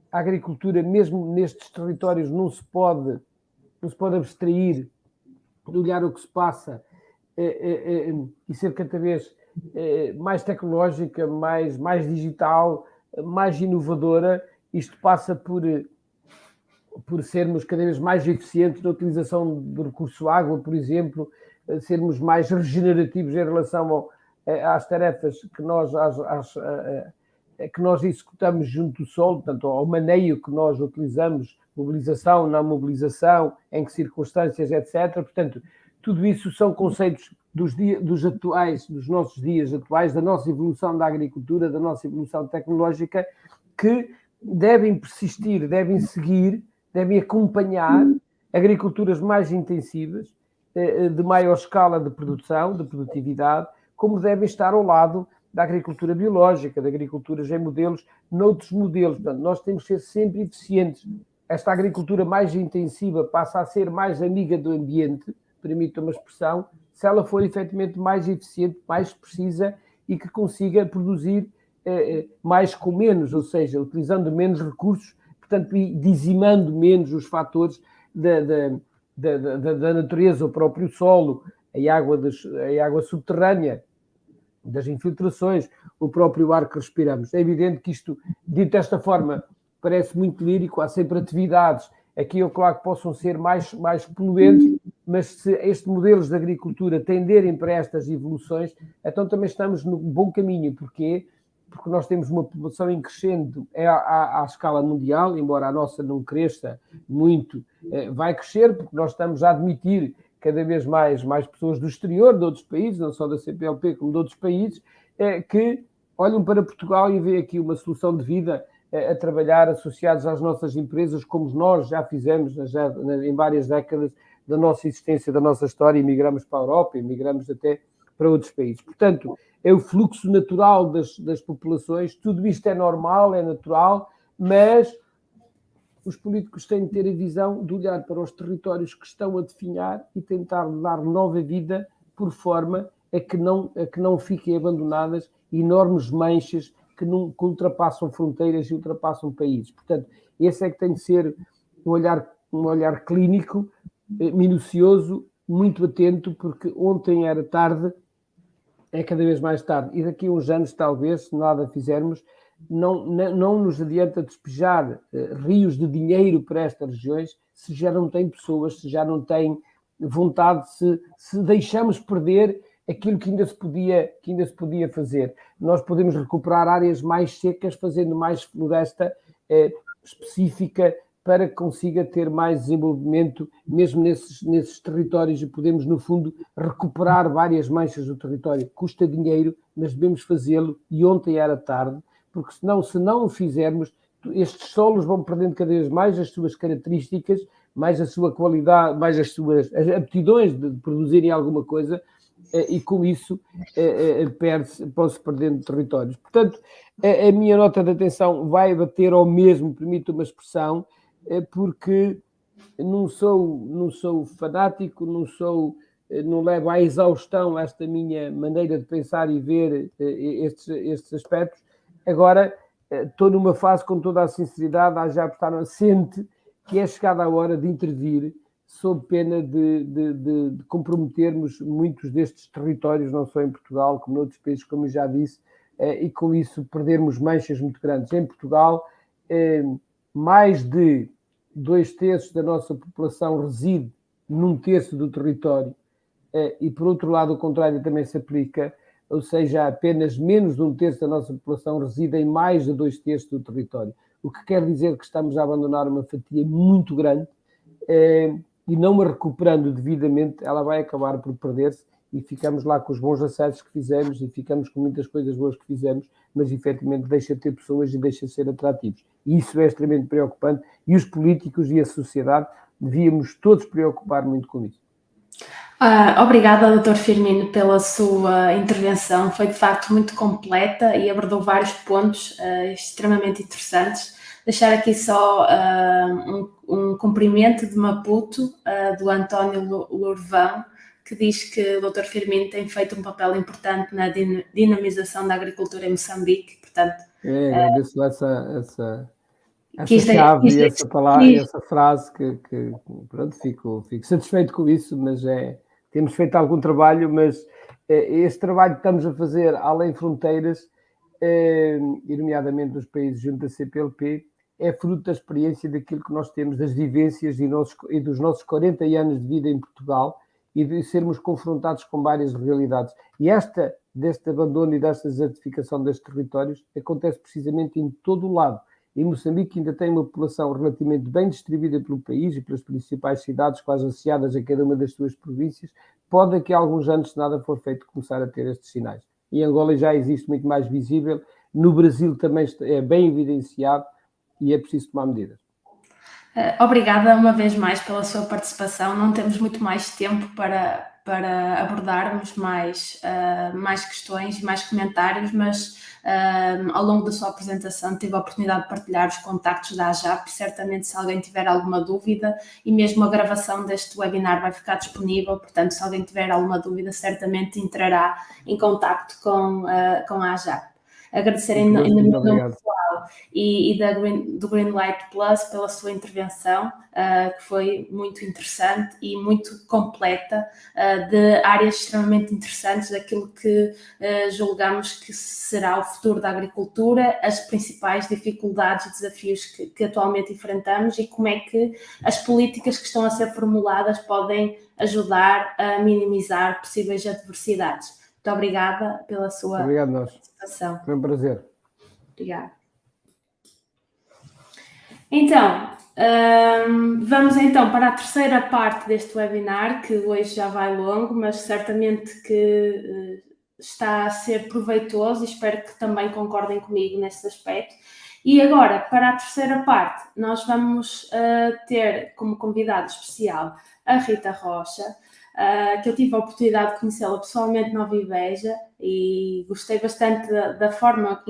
a agricultura, mesmo nestes territórios, não se pode abstrair de olhar o que se passa e ser cada vez mais tecnológica, mais digital, mais inovadora. Isto passa por sermos cada vez mais eficientes na utilização do recurso água, por exemplo, sermos mais regenerativos em relação às tarefas que nós executamos junto do solo, portanto, ao maneio que nós utilizamos, mobilização, não mobilização, em que circunstâncias, etc. Portanto, tudo isso são conceitos dos nossos dias atuais, da nossa evolução da agricultura, da nossa evolução tecnológica, que devem persistir, devem seguir, devem acompanhar agriculturas mais intensivas, de maior escala de produção, de produtividade, como devem estar ao lado da agricultura biológica, da agricultura em modelos, noutros modelos. Portanto, nós temos que ser sempre eficientes. Esta agricultura mais intensiva passa a ser mais amiga do ambiente, permita uma expressão, se ela for efetivamente mais eficiente, mais precisa e que consiga produzir mais com menos, ou seja, utilizando menos recursos, portanto, e dizimando menos os fatores da natureza, o próprio solo, a água subterrânea, das infiltrações, o próprio ar que respiramos. É evidente que isto, dito desta forma, parece muito lírico, há sempre atividades aqui ou claro que possam ser mais poluentes, mas se estes modelos de agricultura tenderem para estas evoluções, então também estamos no bom caminho. Porquê? Porque nós temos uma população em crescendo à escala mundial, embora a nossa não cresça muito, vai crescer, porque nós estamos a admitir cada vez mais pessoas do exterior, de outros países, não só da CPLP, como de outros países, que olham para Portugal e veem aqui uma solução de vida a trabalhar associados às nossas empresas, como nós já fizemos em várias décadas da nossa existência, da nossa história, e migramos para a Europa, e migramos até para outros países. Portanto, é o fluxo natural das populações, tudo isto é normal, é natural, mas os políticos têm de ter a visão de olhar para os territórios que estão a definhar e tentar dar nova vida por forma a que não fiquem abandonadas enormes manchas que ultrapassam fronteiras e ultrapassam países. Portanto, esse é que tem de ser um olhar clínico, minucioso, muito atento, porque ontem era tarde, é cada vez mais tarde. E daqui a uns anos, talvez, se nada fizermos, não nos adianta despejar rios de dinheiro para estas regiões se já não tem pessoas, se já não tem vontade, se deixamos perder aquilo que ainda se podia fazer. Nós podemos recuperar áreas mais secas, fazendo mais floresta específica para que consiga ter mais desenvolvimento, mesmo nesses territórios, e podemos, no fundo, recuperar várias manchas do território. Custa dinheiro, mas devemos fazê-lo, e ontem era tarde, porque senão, se não o fizermos, estes solos vão perdendo cada vez mais as suas características, mais a sua qualidade, mais as suas aptidões de produzirem alguma coisa, e com isso pode-se perdendo territórios. Portanto, a minha nota de atenção vai bater ao mesmo, permite uma expressão, porque não sou fanático, não levo à exaustão esta minha maneira de pensar e ver estes aspectos. Agora, estou numa fase, com toda a sinceridade, a já estar assente, que é chegada a hora de intervir, sob pena de comprometermos muitos destes territórios, não só em Portugal, como noutros países, como eu já disse, e com isso perdermos manchas muito grandes. Em Portugal, mais de 2/3 da nossa população reside num terço do território, e por outro lado o contrário também se aplica, ou seja, apenas menos de 1/3 da nossa população reside em mais de 2/3 do território, o que quer dizer que estamos a abandonar uma fatia muito grande, e não a recuperando devidamente, ela vai acabar por perder-se, e ficamos lá com os bons acessos que fizemos, e ficamos com muitas coisas boas que fizemos, mas efetivamente deixa de ter pessoas e deixa de ser atrativos. E isso é extremamente preocupante, e os políticos e a sociedade devíamos todos preocupar muito com isso. Obrigada, Dr. Firmino, pela sua intervenção. Foi de facto muito completa e abordou vários pontos extremamente interessantes. Deixar aqui só um cumprimento de Maputo, do António Lourvão, que diz que o Dr. Firmino tem feito um papel importante na dinamização da agricultura em Moçambique. Portanto, agradeço essa chave e essa palavra e essa frase, que pronto, fico satisfeito com isso, mas temos feito algum trabalho, mas esse trabalho que estamos a fazer além fronteiras, e nomeadamente dos países junto da CPLP, é fruto da experiência daquilo que nós temos, das vivências e dos nossos 40 anos de vida em Portugal, e de sermos confrontados com várias realidades. E deste abandono e desta desertificação destes territórios acontece precisamente em todo o lado. Em Moçambique ainda tem uma população relativamente bem distribuída pelo país e pelas principais cidades, quase associadas a cada uma das suas províncias. Pode, daqui a alguns anos, se nada for feito, começar a ter estes sinais. Em Angola já existe muito mais visível, no Brasil também é bem evidenciado, e é preciso tomar medidas. Obrigada uma vez mais pela sua participação. Não temos muito mais tempo para abordarmos mais questões e mais comentários, mas ao longo da sua apresentação tive a oportunidade de partilhar os contactos da AJAP. Certamente, se alguém tiver alguma dúvida, e mesmo a gravação deste webinar vai ficar disponível, portanto, se alguém tiver alguma dúvida, certamente entrará em contacto com a AJAP. Agradecer em nome pessoal e do Greenlight Plus pela sua intervenção, que foi muito interessante e muito completa, de áreas extremamente interessantes daquilo que julgamos que será o futuro da agricultura, as principais dificuldades e desafios que atualmente enfrentamos, e como é que as políticas que estão a ser formuladas podem ajudar a minimizar possíveis adversidades. Muito obrigada pela sua participação. Foi um prazer. Obrigada. Então, vamos então para a terceira parte deste webinar, que hoje já vai longo, mas certamente que está a ser proveitoso, e espero que também concordem comigo nesse aspecto. E agora, para a terceira parte, nós vamos ter como convidado especial a Rita Rocha, que eu tive a oportunidade de conhecê-la pessoalmente na Viveja, e gostei bastante da forma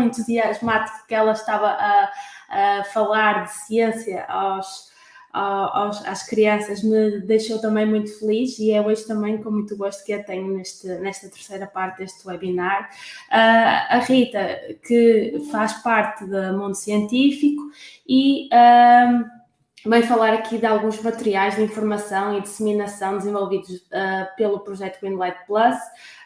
entusiasmática que ela estava a falar de ciência às crianças. Me deixou também muito feliz, e é hoje também com muito gosto que a tenho nesta terceira parte deste webinar. A Rita, que faz parte do mundo científico, e vai falar aqui de alguns materiais de informação e disseminação desenvolvidos pelo projeto Greenlight Plus.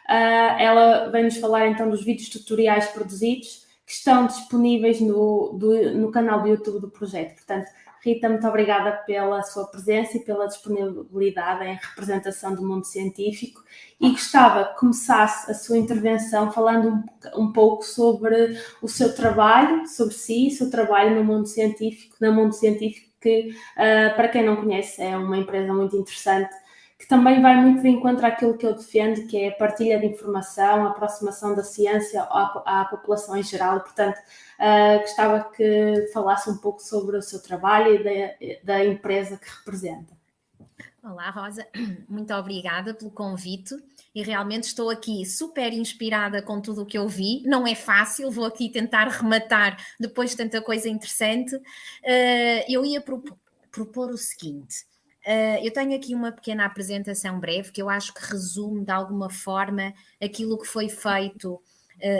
Ela vai nos falar então dos vídeos tutoriais produzidos, que estão disponíveis no canal do YouTube do projeto. Portanto, Rita, muito obrigada pela sua presença e pela disponibilidade em representação do mundo científico, e gostava que começasse a sua intervenção falando um pouco sobre o seu trabalho, sobre si, o seu trabalho no mundo científico, que, para quem não conhece, é uma empresa muito interessante, que também vai muito de encontro àquilo que eu defendo, que é a partilha de informação, a aproximação da ciência à população em geral. E, portanto, gostava que falasse um pouco sobre o seu trabalho e da empresa que representa. Olá, Rosa, muito obrigada pelo convite, e realmente estou aqui super inspirada com tudo o que eu vi. Não é fácil, vou aqui tentar rematar depois de tanta coisa interessante. Eu ia propor o seguinte: eu tenho aqui uma pequena apresentação breve que eu acho que resume de alguma forma aquilo que foi feito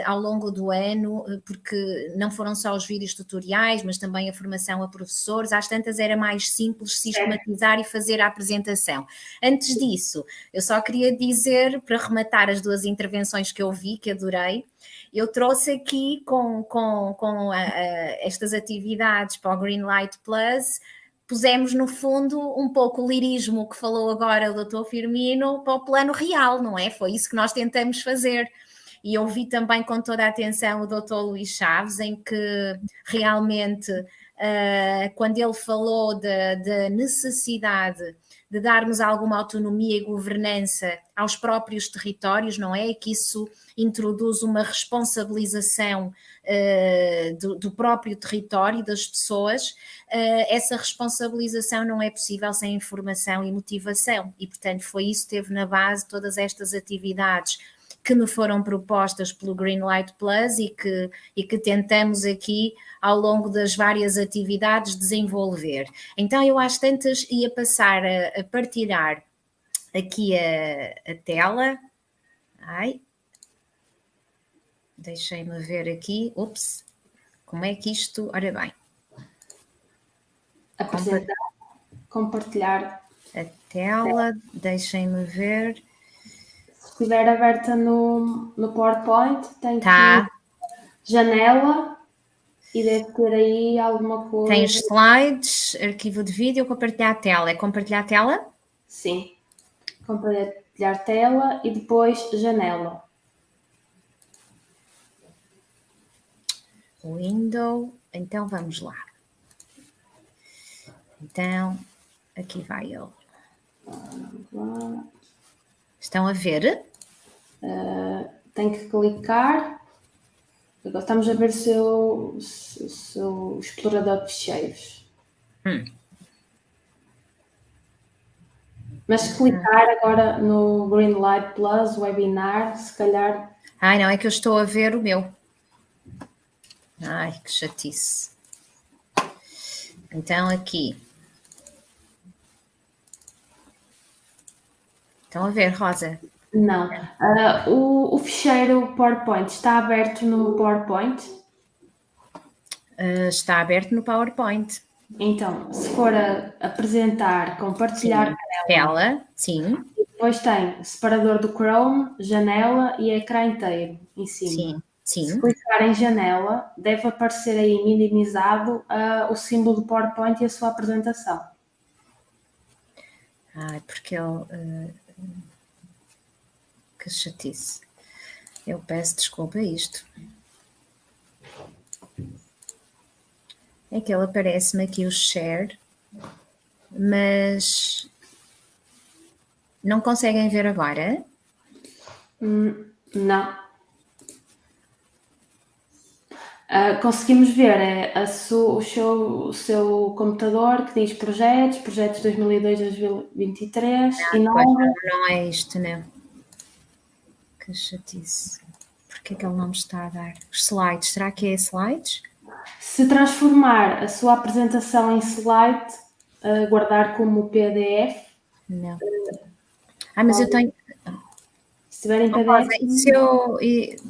ao longo do ano, porque não foram só os vídeos tutoriais, mas também a formação a professores. Às tantas era mais simples sistematizar e fazer a apresentação. Antes disso, eu só queria dizer, para rematar as duas intervenções que eu vi, que adorei, eu trouxe aqui com estas atividades para o Greenlight Plus, pusemos no fundo um pouco o lirismo que falou agora o Dr. Firmino para o plano real, não é? Foi isso que nós tentamos fazer. E eu vi também com toda a atenção o Dr. Luís Chaves, em que realmente, quando ele falou da necessidade de darmos alguma autonomia e governança aos próprios territórios, não é? Que isso introduz uma responsabilização do próprio território, das pessoas. Essa responsabilização não é possível sem informação e motivação, e portanto foi isso que teve na base todas estas atividades que me foram propostas pelo Greenlight Plus e que tentamos aqui ao longo das várias atividades desenvolver. Então eu às tantas ia passar a partilhar aqui a tela. Deixem-me ver aqui, como é que isto, ora bem. Compartilhar a tela, deixem-me ver. Se estiver aberta no PowerPoint, tem que janela e deve ter aí alguma coisa. Tem os slides, arquivo de vídeo, compartilhar a tela. É compartilhar a tela? Sim. Compartilhar tela e depois janela. Window. Então vamos lá. Então, aqui vai ele. Estão a ver? Tem que clicar. Agora estamos a ver o seu explorador de ficheiros. Mas se clicar agora no Greenlight Plus, webinar, se calhar... Não, é que eu estou a ver o meu. Que chatice. Então aqui. Estão a ver, Rosa? Não. O ficheiro PowerPoint está aberto no PowerPoint? Está aberto no PowerPoint. Então, se for a apresentar, compartilhar tela, sim. E depois tem separador do Chrome, janela e ecrã inteiro em cima. Sim. Se clicar em janela, deve aparecer aí minimizado o símbolo do PowerPoint e a sua apresentação. Porque ele... que chatice. Eu peço desculpa a isto. É que ele aparece-me aqui o share, mas não conseguem ver agora? Não. Conseguimos ver o seu computador que diz projetos 2002-2023 e não é isto, não. Que chatice. Porquê que ele não me está a dar? Os slides, será que é slides? Se transformar a sua apresentação em slide, guardar como PDF... Não. Mas eu tenho... Se tiver em PDF...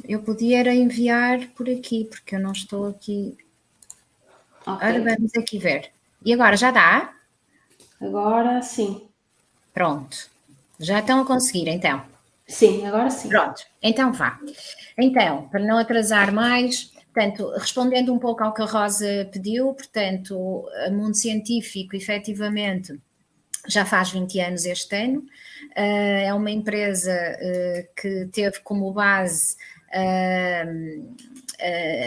eu podia era enviar por aqui, porque eu não estou aqui... Ora, vamos aqui ver. E agora, já dá? Agora, sim. Pronto. Já estão a conseguir, então? Sim, agora sim. Pronto, então vá. Então, para não atrasar mais, Portanto, respondendo um pouco ao que a Rosa pediu, portanto, o Mundo Científico, efetivamente, já faz 20 anos este ano. É uma empresa que teve como base a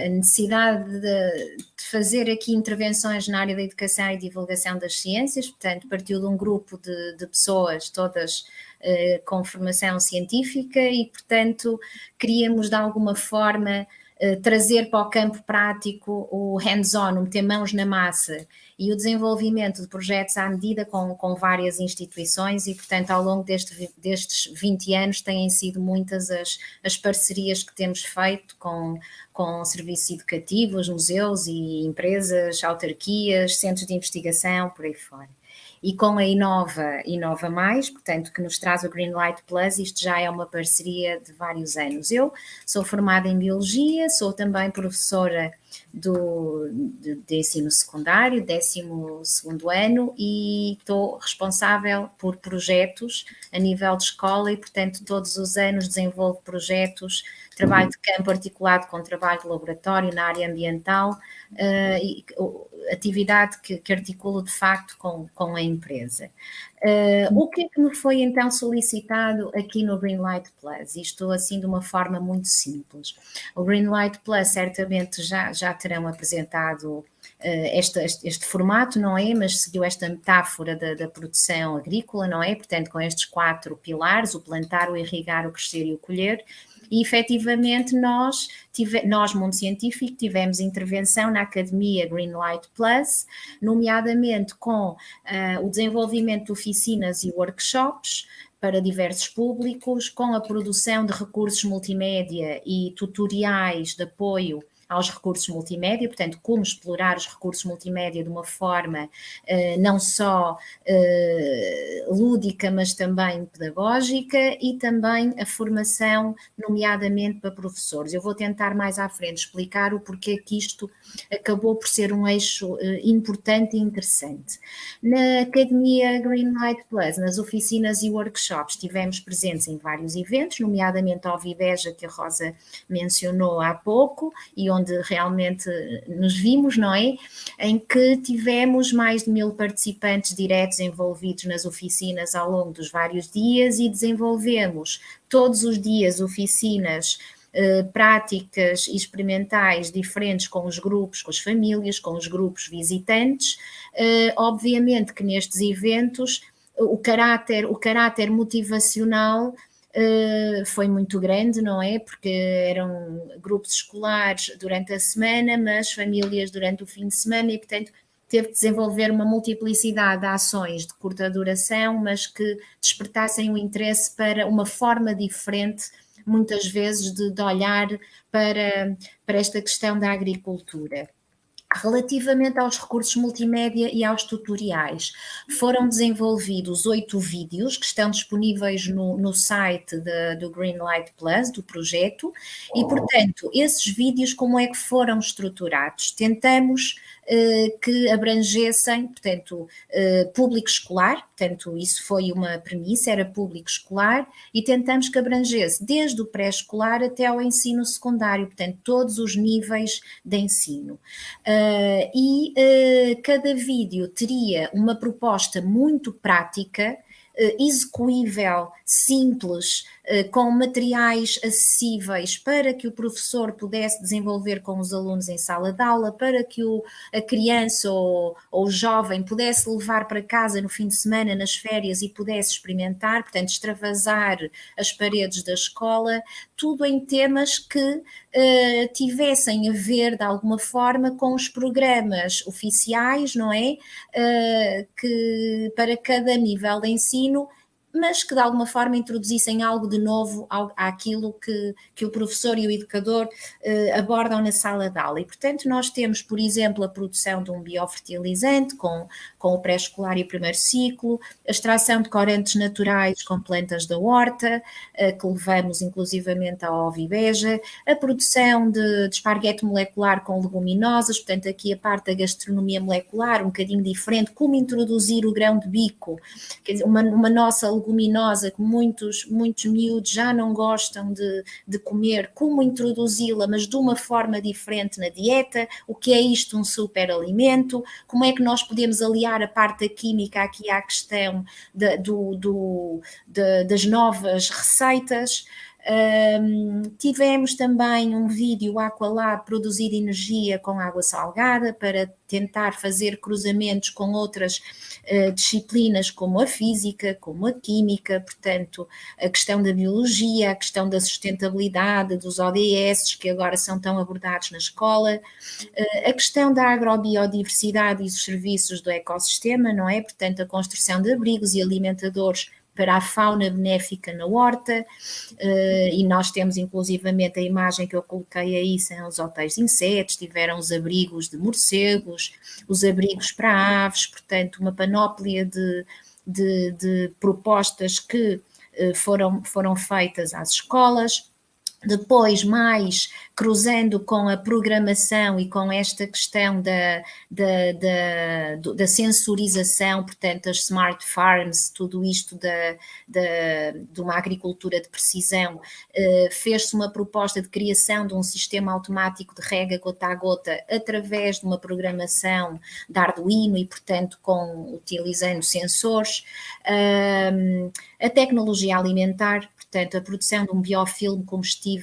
necessidade de fazer aqui intervenções na área da educação e divulgação das ciências, portanto, partiu de um grupo de pessoas, todas com formação científica, e, portanto, queríamos de alguma forma trazer para o campo prático o hands-on, o meter mãos na massa, e o desenvolvimento de projetos à medida com várias instituições, e, portanto, ao longo destes 20 anos têm sido muitas as parcerias que temos feito com serviços educativos, museus e empresas, autarquias, centros de investigação, por aí fora. E com a Inova Mais, portanto, que nos traz o Greenlight Plus, isto já é uma parceria de vários anos. Eu sou formada em Biologia, sou também professora de ensino secundário, 12º ano, e estou responsável por projetos a nível de escola e, portanto, todos os anos desenvolvo projetos, trabalho de campo articulado com trabalho de laboratório na área ambiental, e atividade que articulo de facto com a empresa. O que é que me foi então solicitado aqui no Greenlight Plus? Isto assim de uma forma muito simples. O Greenlight Plus certamente já terão apresentado este formato, não é? Mas seguiu esta metáfora da produção agrícola, não é? Portanto, com estes 4 pilares, o plantar, o irrigar, o crescer e o colher. E efetivamente nós, Mundo Científico, tivemos intervenção na Academia Greenlight Plus, nomeadamente com o desenvolvimento de oficinas e workshops para diversos públicos, com a produção de recursos multimédia e tutoriais de apoio aos recursos multimédia, portanto, como explorar os recursos multimédia de uma forma não só lúdica, mas também pedagógica, e também a formação, nomeadamente para professores. Eu vou tentar mais à frente explicar o porquê que isto acabou por ser um eixo importante e interessante. Na Academia Greenlight Plus, nas oficinas e workshops, estivemos presentes em vários eventos, nomeadamente ao Viveja, que a Rosa mencionou há pouco, e onde realmente nos vimos, não é? Em que tivemos mais de 1000 participantes diretos envolvidos nas oficinas ao longo dos vários dias, e desenvolvemos todos os dias oficinas práticas e experimentais diferentes com os grupos, com as famílias, com os grupos visitantes. Obviamente que nestes eventos o caráter motivacional foi muito grande, não é? Porque eram grupos escolares durante a semana, mas famílias durante o fim de semana, e, portanto, teve que desenvolver uma multiplicidade de ações de curta duração, mas que despertassem o interesse para uma forma diferente, muitas vezes, de olhar para esta questão da agricultura. Relativamente aos recursos multimédia e aos tutoriais, foram desenvolvidos 8 vídeos que estão disponíveis no site do Greenlight Plus, do projeto, e, portanto, esses vídeos, como é que foram estruturados? Tentamos que abrangessem, portanto, público escolar, portanto, isso foi uma premissa, era público escolar, e tentamos que abrangesse desde o pré-escolar até ao ensino secundário, portanto, todos os níveis de ensino. Cada vídeo teria uma proposta muito prática, execuível, simples, com materiais acessíveis para que o professor pudesse desenvolver com os alunos em sala de aula, para que a criança ou o jovem pudesse levar para casa no fim de semana, nas férias, e pudesse experimentar, portanto, extravasar as paredes da escola, tudo em temas que tivessem a ver, de alguma forma, com os programas oficiais, não é? Que para cada nível de ensino, mas que de alguma forma introduzissem algo de novo àquilo que o professor e o educador abordam na sala de aula. E, portanto, nós temos, por exemplo, a produção de um biofertilizante com o pré-escolar e o primeiro ciclo, a extração de corantes naturais com plantas da horta, que levamos inclusivamente ao Viveja, a produção de esparguete molecular com leguminosas, portanto, aqui a parte da gastronomia molecular, um bocadinho diferente, como introduzir o grão de bico, quer dizer, uma nossa leguminosa que muitos miúdos já não gostam de comer, como introduzi-la, mas de uma forma diferente na dieta, o que é isto, um superalimento, como é que nós podemos aliar a parte da química aqui à questão das novas receitas. Tivemos também um vídeo Aqualab produzir energia com água salgada para tentar fazer cruzamentos com outras disciplinas como a física, como a química, portanto a questão da biologia, a questão da sustentabilidade, dos ODS que agora são tão abordados na escola, a questão da agrobiodiversidade e os serviços do ecossistema, não é? Portanto a construção de abrigos e alimentadores para a fauna benéfica na horta, e nós temos inclusivamente a imagem que eu coloquei aí, são os hotéis de insetos, tiveram os abrigos de morcegos, os abrigos para aves, portanto uma panóplia de propostas que foram feitas às escolas. Depois, mais cruzando com a programação e com esta questão da sensorização, portanto, as smart farms, tudo isto de uma agricultura de precisão, fez-se uma proposta de criação de um sistema automático de rega gota a gota através de uma programação de Arduino e, portanto, utilizando sensores. A tecnologia alimentar, portanto, a produção de um biofilme combustível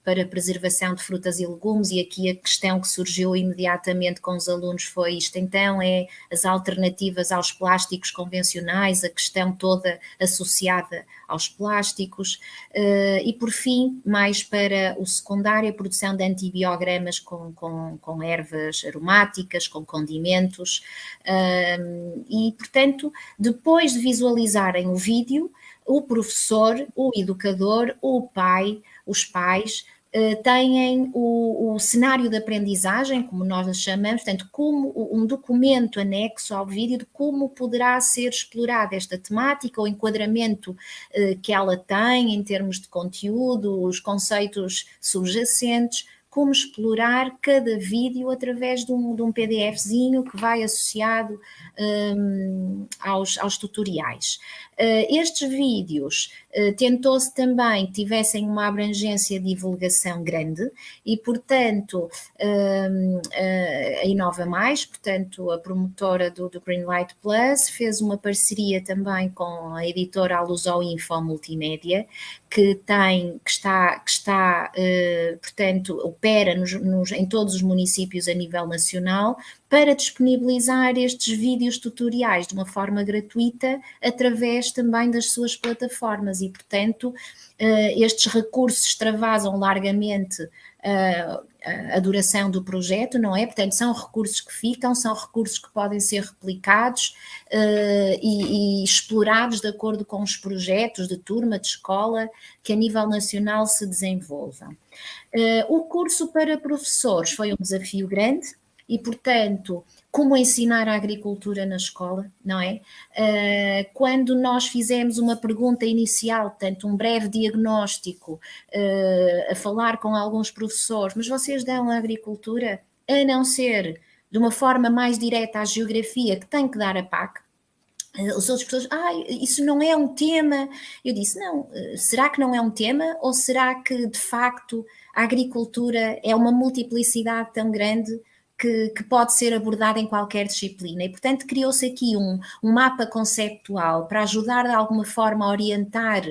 para preservação de frutas e legumes, e aqui a questão que surgiu imediatamente com os alunos foi isto, então é as alternativas aos plásticos convencionais, a questão toda associada aos plásticos, e por fim, mais para o secundário, a produção de antibiogramas com ervas aromáticas, com condimentos, e portanto, depois de visualizarem o vídeo, o professor, o educador, o pai, os pais, têm o cenário de aprendizagem, como nós a chamamos, portanto, como um documento anexo ao vídeo de como poderá ser explorada esta temática, o enquadramento que ela tem em termos de conteúdo, os conceitos subjacentes, como explorar cada vídeo através de um PDFzinho que vai associado aos tutoriais. Estes vídeos tentou-se também que tivessem uma abrangência de divulgação grande e, portanto, a Inova Mais, portanto, a promotora do Greenlight Plus, fez uma parceria também com a editora Alusoinfo Multimédia, que está portanto, opera em todos os municípios a nível nacional, para disponibilizar estes vídeos tutoriais de uma forma gratuita através também das suas plataformas e, portanto, estes recursos extravasam largamente a duração do projeto, não é? Portanto, são recursos que ficam, são recursos que podem ser replicados e explorados de acordo com os projetos de turma, de escola, que a nível nacional se desenvolvam. O curso para professores foi um desafio grande, e, portanto, como ensinar a agricultura na escola, não é? Quando nós fizemos uma pergunta inicial, portanto, um breve diagnóstico, a falar com alguns professores, mas vocês dão a agricultura, a não ser de uma forma mais direta à geografia, que tem que dar a PAC, os outros professores, isso não é um tema. Eu disse, não, será que não é um tema? Ou será que, de facto, a agricultura é uma multiplicidade tão grande que pode ser abordada em qualquer disciplina? E, portanto, criou-se aqui um mapa conceptual para ajudar de alguma forma a orientar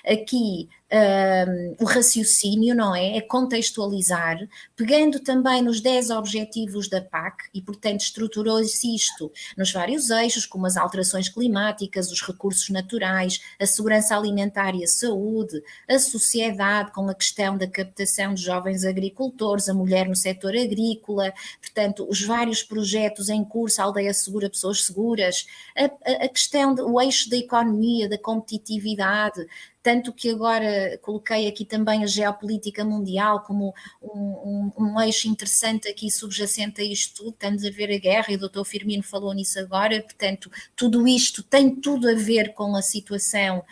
aqui o raciocínio, não é? A contextualizar, pegando também nos 10 objetivos da PAC e, portanto, estruturou-se isto nos vários eixos, como as alterações climáticas, os recursos naturais, a segurança alimentar e a saúde, a sociedade, com a questão da captação de jovens agricultores, a mulher no setor agrícola, portanto, os vários projetos em curso, a Aldeia Segura, Pessoas Seguras, a questão do eixo da economia, da competitividade, tanto que agora coloquei aqui também a geopolítica mundial como um eixo interessante aqui subjacente a isto tudo. Estamos a ver a guerra e o Dr. Firmino falou nisso agora, portanto, tudo isto tem tudo a ver com a situação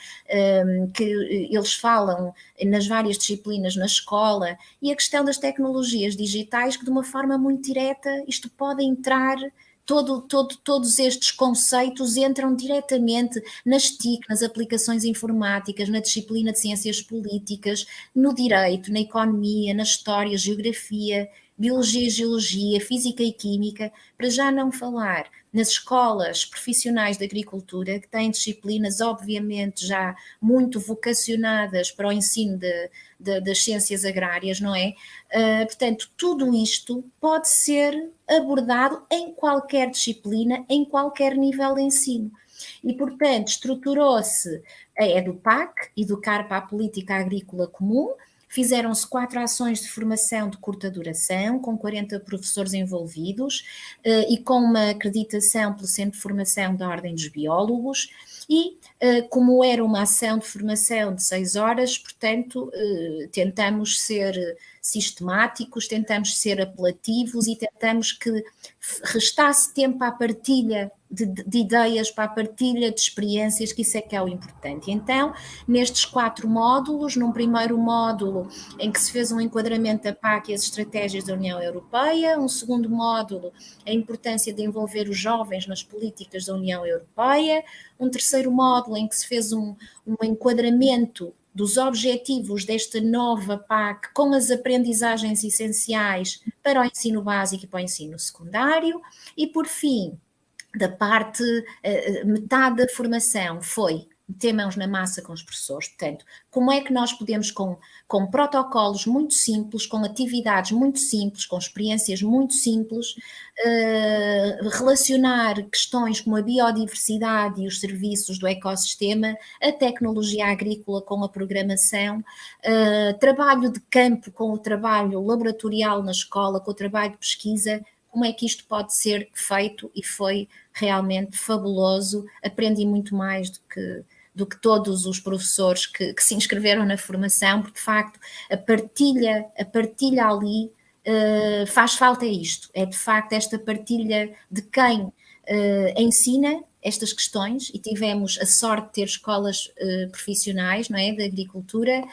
que eles falam nas várias disciplinas na escola, e a questão das tecnologias digitais, que de uma forma muito direta isto pode entrar todos estes conceitos entram diretamente nas TIC, nas aplicações informáticas, na disciplina de ciências políticas, no direito, na economia, na história, geografia, biologia e geologia, física e química, para já não falar nas escolas profissionais de agricultura, que têm disciplinas obviamente já muito vocacionadas para o ensino das ciências agrárias, não é? Portanto, tudo isto pode ser abordado em qualquer disciplina, em qualquer nível de ensino. E, portanto, estruturou-se a EduPAC, Educar para a Política Agrícola Comum. Fizeram-se 4 ações de formação de curta duração, com 40 professores envolvidos e com uma acreditação pelo Centro de Formação da Ordem dos Biólogos. E, como era uma ação de formação de 6 horas, portanto, tentamos ser sistemáticos, tentamos ser apelativos e tentamos que restasse tempo à partilha de ideias, para a partilha de experiências, que isso é que é o importante. Então, nestes 4 módulos, num primeiro módulo em que se fez um enquadramento da PAC e as estratégias da União Europeia, um segundo módulo, a importância de envolver os jovens nas políticas da União Europeia, um terceiro módulo em que se fez um enquadramento dos objetivos desta nova PAC com as aprendizagens essenciais para o ensino básico e para o ensino secundário, e por fim, da parte, metade da formação foi meter mãos na massa com os professores. Portanto, como é que nós podemos, com protocolos muito simples, com atividades muito simples, com experiências muito simples, relacionar questões como a biodiversidade e os serviços do ecossistema, a tecnologia agrícola com a programação, trabalho de campo com o trabalho laboratorial na escola, com o trabalho de pesquisa. Como é que isto pode ser feito? E foi realmente fabuloso. Aprendi muito mais do que todos os professores que se inscreveram na formação, porque de facto a partilha ali faz falta isto. É de facto esta partilha de quem ensina estas questões, e tivemos a sorte de ter escolas profissionais, não é, de agricultura,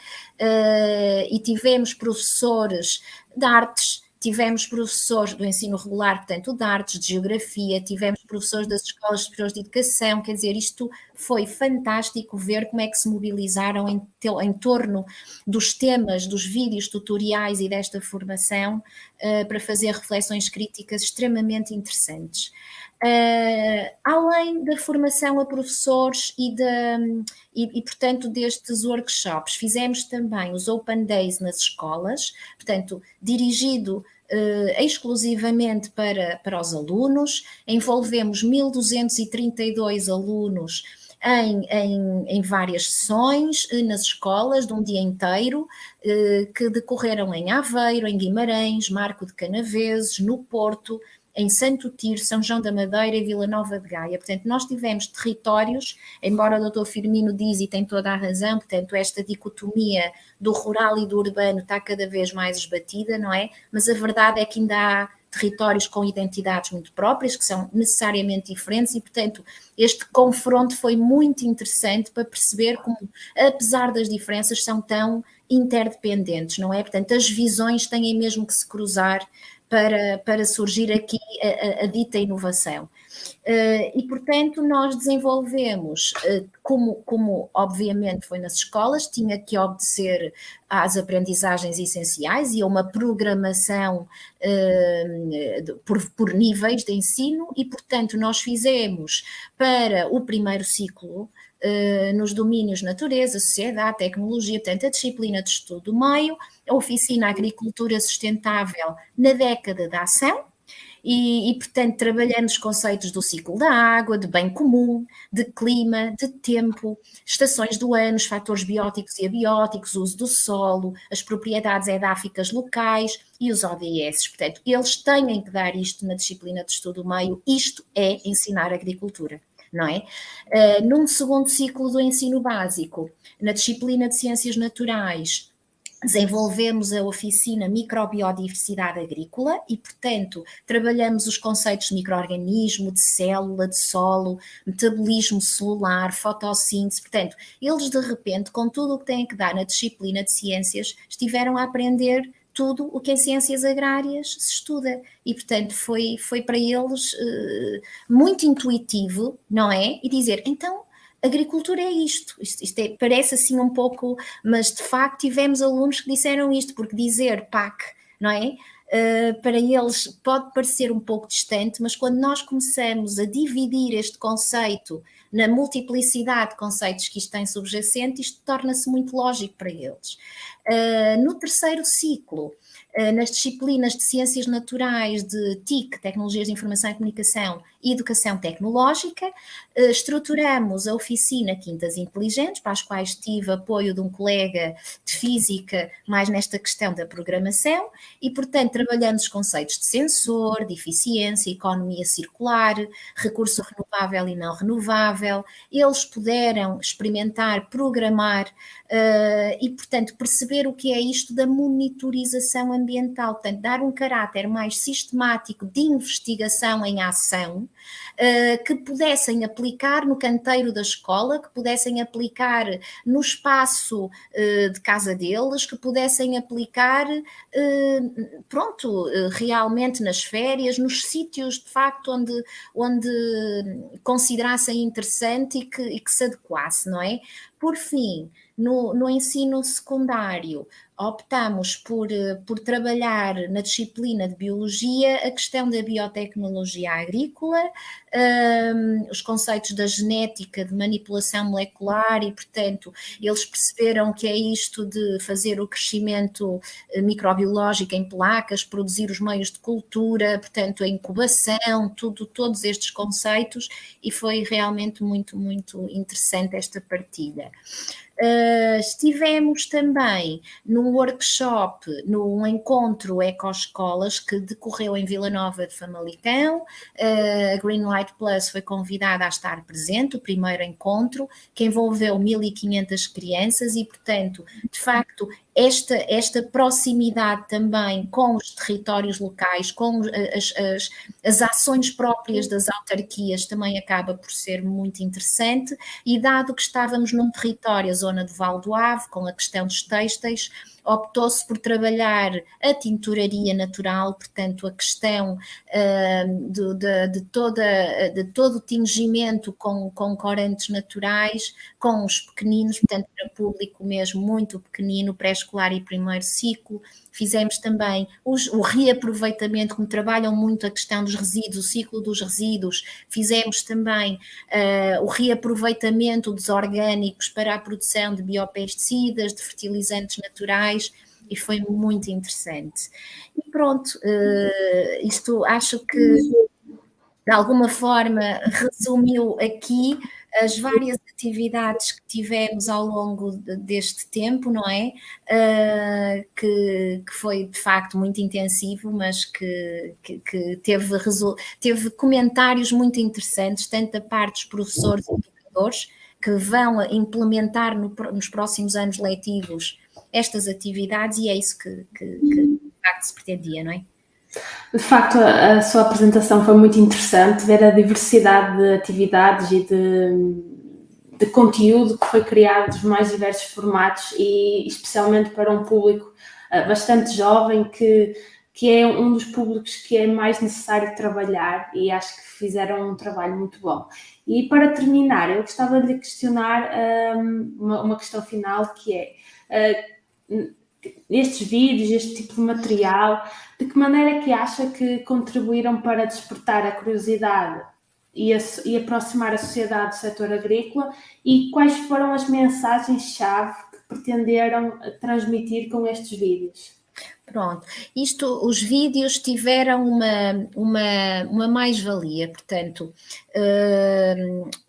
e tivemos professores de artes, tivemos professores do ensino regular, portanto, de artes, de geografia, tivemos professores das escolas superiores de educação, quer dizer, isto foi fantástico ver como é que se mobilizaram em torno dos temas, dos vídeos tutoriais e desta formação para fazer reflexões críticas extremamente interessantes. Além da formação a professores e, portanto, destes workshops, fizemos também os Open Days nas escolas, portanto, dirigido exclusivamente para os alunos. Envolvemos 1.232 alunos em várias sessões nas escolas de um dia inteiro, que decorreram em Aveiro, em Guimarães, Marco de Canaveses, no Porto, em Santo Tirso, São João da Madeira e Vila Nova de Gaia. Portanto, nós tivemos territórios, embora o Dr. Firmino diz e tem toda a razão, portanto, esta dicotomia do rural e do urbano está cada vez mais esbatida, não é? Mas a verdade é que ainda há territórios com identidades muito próprias, que são necessariamente diferentes, e, portanto, este confronto foi muito interessante para perceber como, apesar das diferenças, são tão interdependentes, não é? Portanto, as visões têm mesmo que se cruzar para surgir aqui a dita inovação. E, portanto, nós desenvolvemos, como obviamente foi nas escolas, tinha que obedecer às aprendizagens essenciais e a uma programação por níveis de ensino, e, portanto, nós fizemos para o primeiro ciclo, nos domínios natureza, sociedade, tecnologia, portanto, a disciplina de estudo do meio, a oficina Agricultura Sustentável na década da ação, e, portanto, trabalhando os conceitos do ciclo da água, de bem comum, de clima, de tempo, estações do ano, os fatores bióticos e abióticos, o uso do solo, as propriedades edáficas locais e os ODS. Portanto, eles têm que dar isto na disciplina de estudo do meio. Isto é ensinar agricultura, não é? Num segundo ciclo do ensino básico, na disciplina de Ciências Naturais, desenvolvemos a oficina Microbiodiversidade Agrícola e, portanto, trabalhamos os conceitos de micro-organismo, de célula, de solo, metabolismo celular, fotossíntese. Portanto, eles, de repente, com tudo o que têm que dar na disciplina de ciências, estiveram a aprender tudo o que em ciências agrárias se estuda. E, portanto, foi para eles muito intuitivo, não é? E dizer, então, agricultura é isto parece assim um pouco, mas de facto tivemos alunos que disseram isto, porque dizer PAC, não é? Para eles pode parecer um pouco distante, mas quando nós começamos a dividir este conceito na multiplicidade de conceitos que isto tem subjacente, isto torna-se muito lógico para eles. No terceiro ciclo, nas disciplinas de Ciências Naturais, de TIC, Tecnologias de Informação e Comunicação, e Educação Tecnológica, estruturamos a oficina Quintas Inteligentes, para as quais tive apoio de um colega de Física, mais nesta questão da programação, e, portanto, trabalhamos os conceitos de sensor, de eficiência, economia circular, recurso renovável e não renovável. Eles puderam experimentar, programar e, portanto, perceber o que é isto da monitorização ambiental, portanto, dar um caráter mais sistemático de investigação em ação, que pudessem aplicar no canteiro da escola, que pudessem aplicar no espaço de casa deles, que pudessem aplicar, realmente nas férias, nos sítios de facto onde considerassem interessante e que se adequasse, não é? Por fim, no ensino secundário, optamos por trabalhar na disciplina de Biologia a questão da biotecnologia agrícola, os conceitos da genética, de manipulação molecular e, portanto, eles perceberam que é isto de fazer o crescimento microbiológico em placas, produzir os meios de cultura, portanto, a incubação, todos estes conceitos, e foi realmente muito, muito interessante esta partilha. Estivemos também num workshop, num encontro Ecoescolas que decorreu em Vila Nova de Famalicão. A Greenlight Plus foi convidada a estar presente, o primeiro encontro, que envolveu 1.500 crianças e, portanto, de facto, esta proximidade também com os territórios locais, com as ações próprias das autarquias também acaba por ser muito interessante, e dado que estávamos num território, a zona de Val do Ave, com a questão dos têxteis, optou-se por trabalhar a tinturaria natural, portanto a questão de todo o tingimento com corantes naturais, com os pequeninos, portanto para público mesmo muito pequenino, pré-escolar e primeiro ciclo. Fizemos também o reaproveitamento, como trabalham muito a questão dos resíduos, o ciclo dos resíduos. Fizemos também o reaproveitamento dos orgânicos para a produção de biopesticidas, de fertilizantes naturais, e foi muito interessante. E pronto, isto acho que de alguma forma resumiu aqui as várias atividades que tivemos ao longo deste tempo, não é? Que foi de facto muito intensivo, mas que teve comentários muito interessantes, tanto da parte dos professores e educadores, que vão implementar nos próximos anos letivos estas atividades, e é isso que de facto se pretendia, não é? De facto, a sua apresentação foi muito interessante, ver a diversidade de atividades e de conteúdo que foi criado dos mais diversos formatos, e especialmente para um público bastante jovem, que é um dos públicos que é mais necessário trabalhar, e acho que fizeram um trabalho muito bom. E para terminar, eu gostava de lhe questionar uma questão final, que é, estes vídeos, este tipo de material, de que maneira é que acha que contribuíram para despertar a curiosidade e aproximar a sociedade do setor agrícola, e quais foram as mensagens-chave que pretenderam transmitir com estes vídeos? Pronto, os vídeos tiveram uma mais-valia, portanto,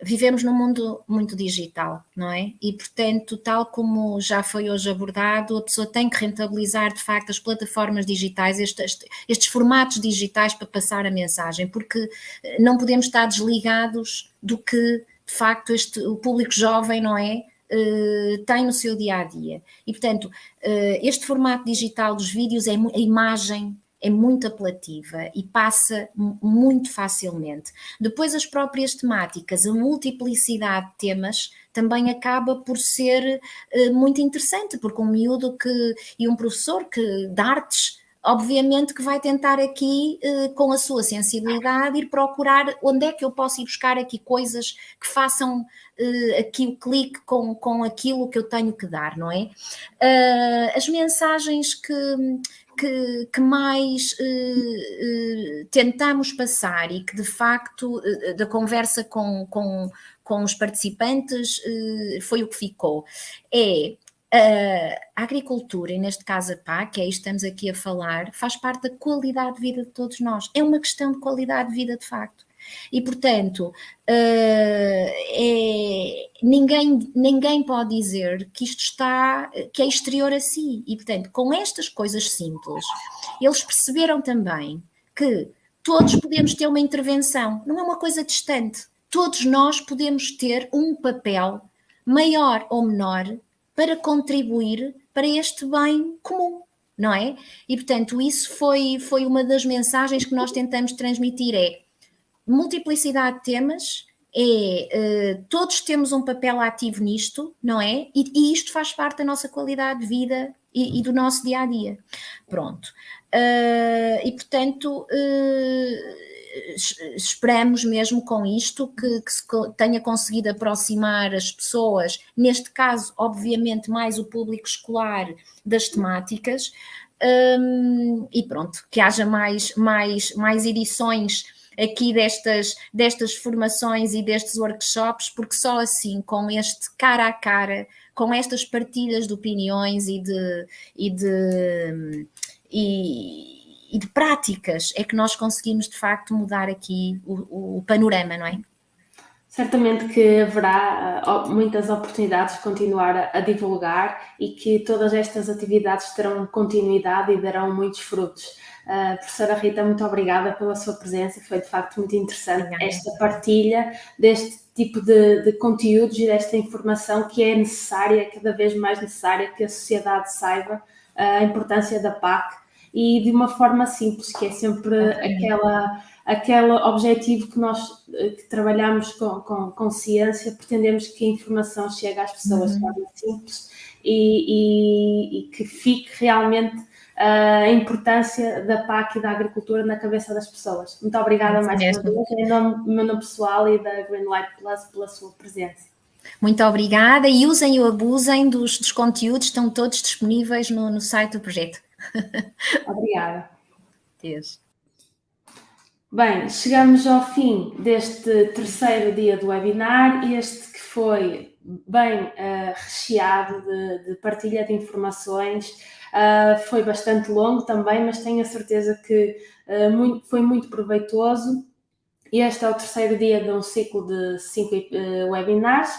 vivemos num mundo muito digital, não é? E, portanto, tal como já foi hoje abordado, a pessoa tem que rentabilizar, de facto, as plataformas digitais, estes formatos digitais para passar a mensagem, porque não podemos estar desligados do que, de facto, o público jovem, não é? Tem no seu dia-a-dia. E, portanto, este formato digital dos vídeos, a imagem é muito apelativa e passa muito facilmente. Depois as próprias temáticas, a multiplicidade de temas também acaba por ser muito interessante, porque um miúdo e um professor de artes, obviamente que vai tentar aqui, com a sua sensibilidade, ir procurar onde é que eu posso ir buscar aqui coisas que façam aqui o clique com aquilo que eu tenho que dar, não é? As mensagens que mais tentamos passar e que de facto da conversa com os participantes foi o que ficou, a agricultura, e neste caso a PAC, que é isto que estamos aqui a falar, faz parte da qualidade de vida de todos nós, é uma questão de qualidade de vida de facto. E, portanto, ninguém pode dizer que isto que é exterior a si. E, portanto, com estas coisas simples, eles perceberam também que todos podemos ter uma intervenção, não é uma coisa distante. Todos nós podemos ter um papel, maior ou menor, para contribuir para este bem comum, não é? E, portanto, isso foi uma das mensagens que nós tentamos transmitir, multiplicidade de temas, todos temos um papel ativo nisto, não é? E isto faz parte da nossa qualidade de vida e do nosso dia-a-dia. Pronto. E, portanto, esperamos mesmo com isto que se tenha conseguido aproximar as pessoas, neste caso, obviamente, mais o público escolar, das temáticas, e pronto, que haja mais edições aqui destas formações e destes workshops, porque só assim, com este cara a cara, com estas partilhas de opiniões e de práticas, é que nós conseguimos de facto mudar aqui o panorama, não é? Certamente que haverá muitas oportunidades de continuar a divulgar e que todas estas atividades terão continuidade e darão muitos frutos. Professora Rita, muito obrigada pela sua presença, foi de facto muito interessante esta partilha deste tipo de conteúdos e desta informação que é necessária, cada vez mais necessária, que a sociedade saiba a importância da PAC e de uma forma simples, que é sempre aquele objetivo que nós que trabalhamos com ciência, pretendemos que a informação chegue às pessoas de forma simples e que fique realmente a importância da PAC e da agricultura na cabeça das pessoas. Muito obrigada mais uma vez, em nome do meu nome pessoal e da Greenlight Plus pela sua presença. Muito obrigada e usem e abusem dos conteúdos, estão todos disponíveis no site do projeto. Obrigada. Deus. Bem, chegamos ao fim deste terceiro dia do webinar, este que foi bem recheado de partilha de informações. Foi bastante longo também, mas tenho a certeza que foi muito proveitoso. Este é o terceiro dia de um ciclo de 5 webinars.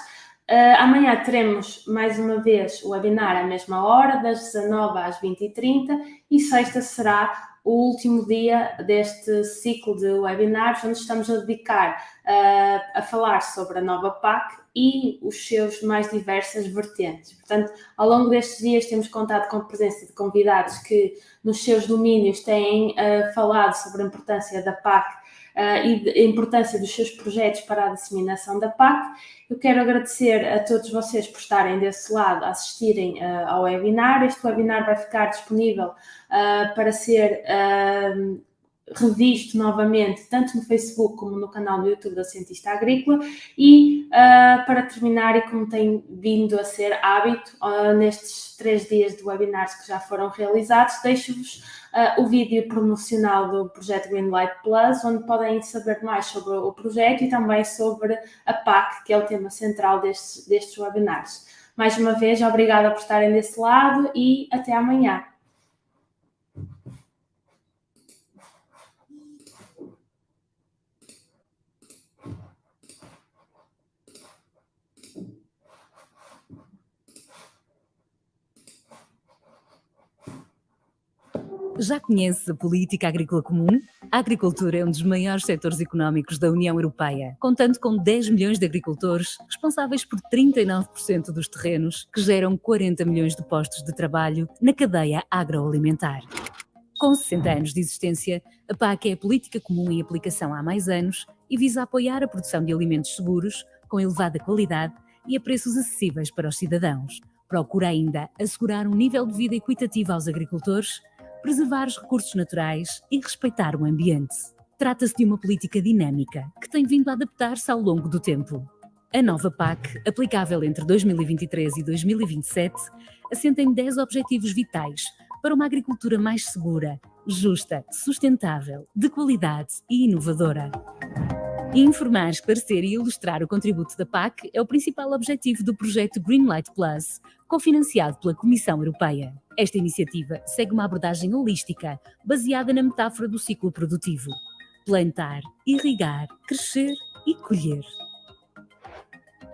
Amanhã teremos mais uma vez o webinar à mesma hora, das 19 às 20h30, e sexta será o último dia deste ciclo de webinars, onde estamos a dedicar a falar sobre a nova PAC e os seus mais diversas vertentes. Portanto, ao longo destes dias temos contado com a presença de convidados que nos seus domínios têm falado sobre a importância da PAC e a importância dos seus projetos para a disseminação da PAC. Eu quero agradecer a todos vocês por estarem desse lado, a assistirem ao webinar. Este webinar vai ficar disponível para ser revisto novamente, tanto no Facebook como no canal do YouTube da Cientista Agrícola. E para terminar, e como tem vindo a ser hábito nestes 3 dias de webinars que já foram realizados, deixo-vos o vídeo promocional do projeto Greenlight Plus, onde podem saber mais sobre o projeto e também sobre a PAC, que é o tema central destes webinars. Mais uma vez, obrigada por estarem desse lado e até amanhã. Já conhece a Política Agrícola Comum? A agricultura é um dos maiores setores económicos da União Europeia, contando com 10 milhões de agricultores, responsáveis por 39% dos terrenos, que geram 40 milhões de postos de trabalho na cadeia agroalimentar. Com 60 anos de existência, a PAC é a política comum em aplicação há mais anos e visa apoiar a produção de alimentos seguros, com elevada qualidade e a preços acessíveis para os cidadãos. Procura ainda assegurar um nível de vida equitativo aos agricultores, preservar os recursos naturais e respeitar o ambiente. Trata-se de uma política dinâmica que tem vindo a adaptar-se ao longo do tempo. A nova PAC, aplicável entre 2023 e 2027, assenta em 10 objetivos vitais para uma agricultura mais segura, justa, sustentável, de qualidade e inovadora. Informar, esclarecer e ilustrar o contributo da PAC é o principal objetivo do projeto Greenlight Plus, cofinanciado pela Comissão Europeia. Esta iniciativa segue uma abordagem holística, baseada na metáfora do ciclo produtivo: plantar, irrigar, crescer e colher.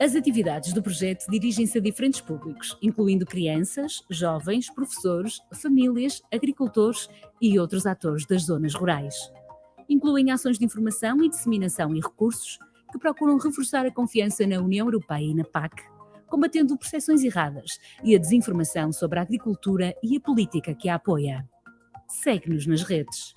As atividades do projeto dirigem-se a diferentes públicos, incluindo crianças, jovens, professores, famílias, agricultores e outros atores das zonas rurais. Incluem ações de informação e disseminação e recursos que procuram reforçar a confiança na União Europeia e na PAC, combatendo percepções erradas e a desinformação sobre a agricultura e a política que a apoia. Segue-nos nas redes.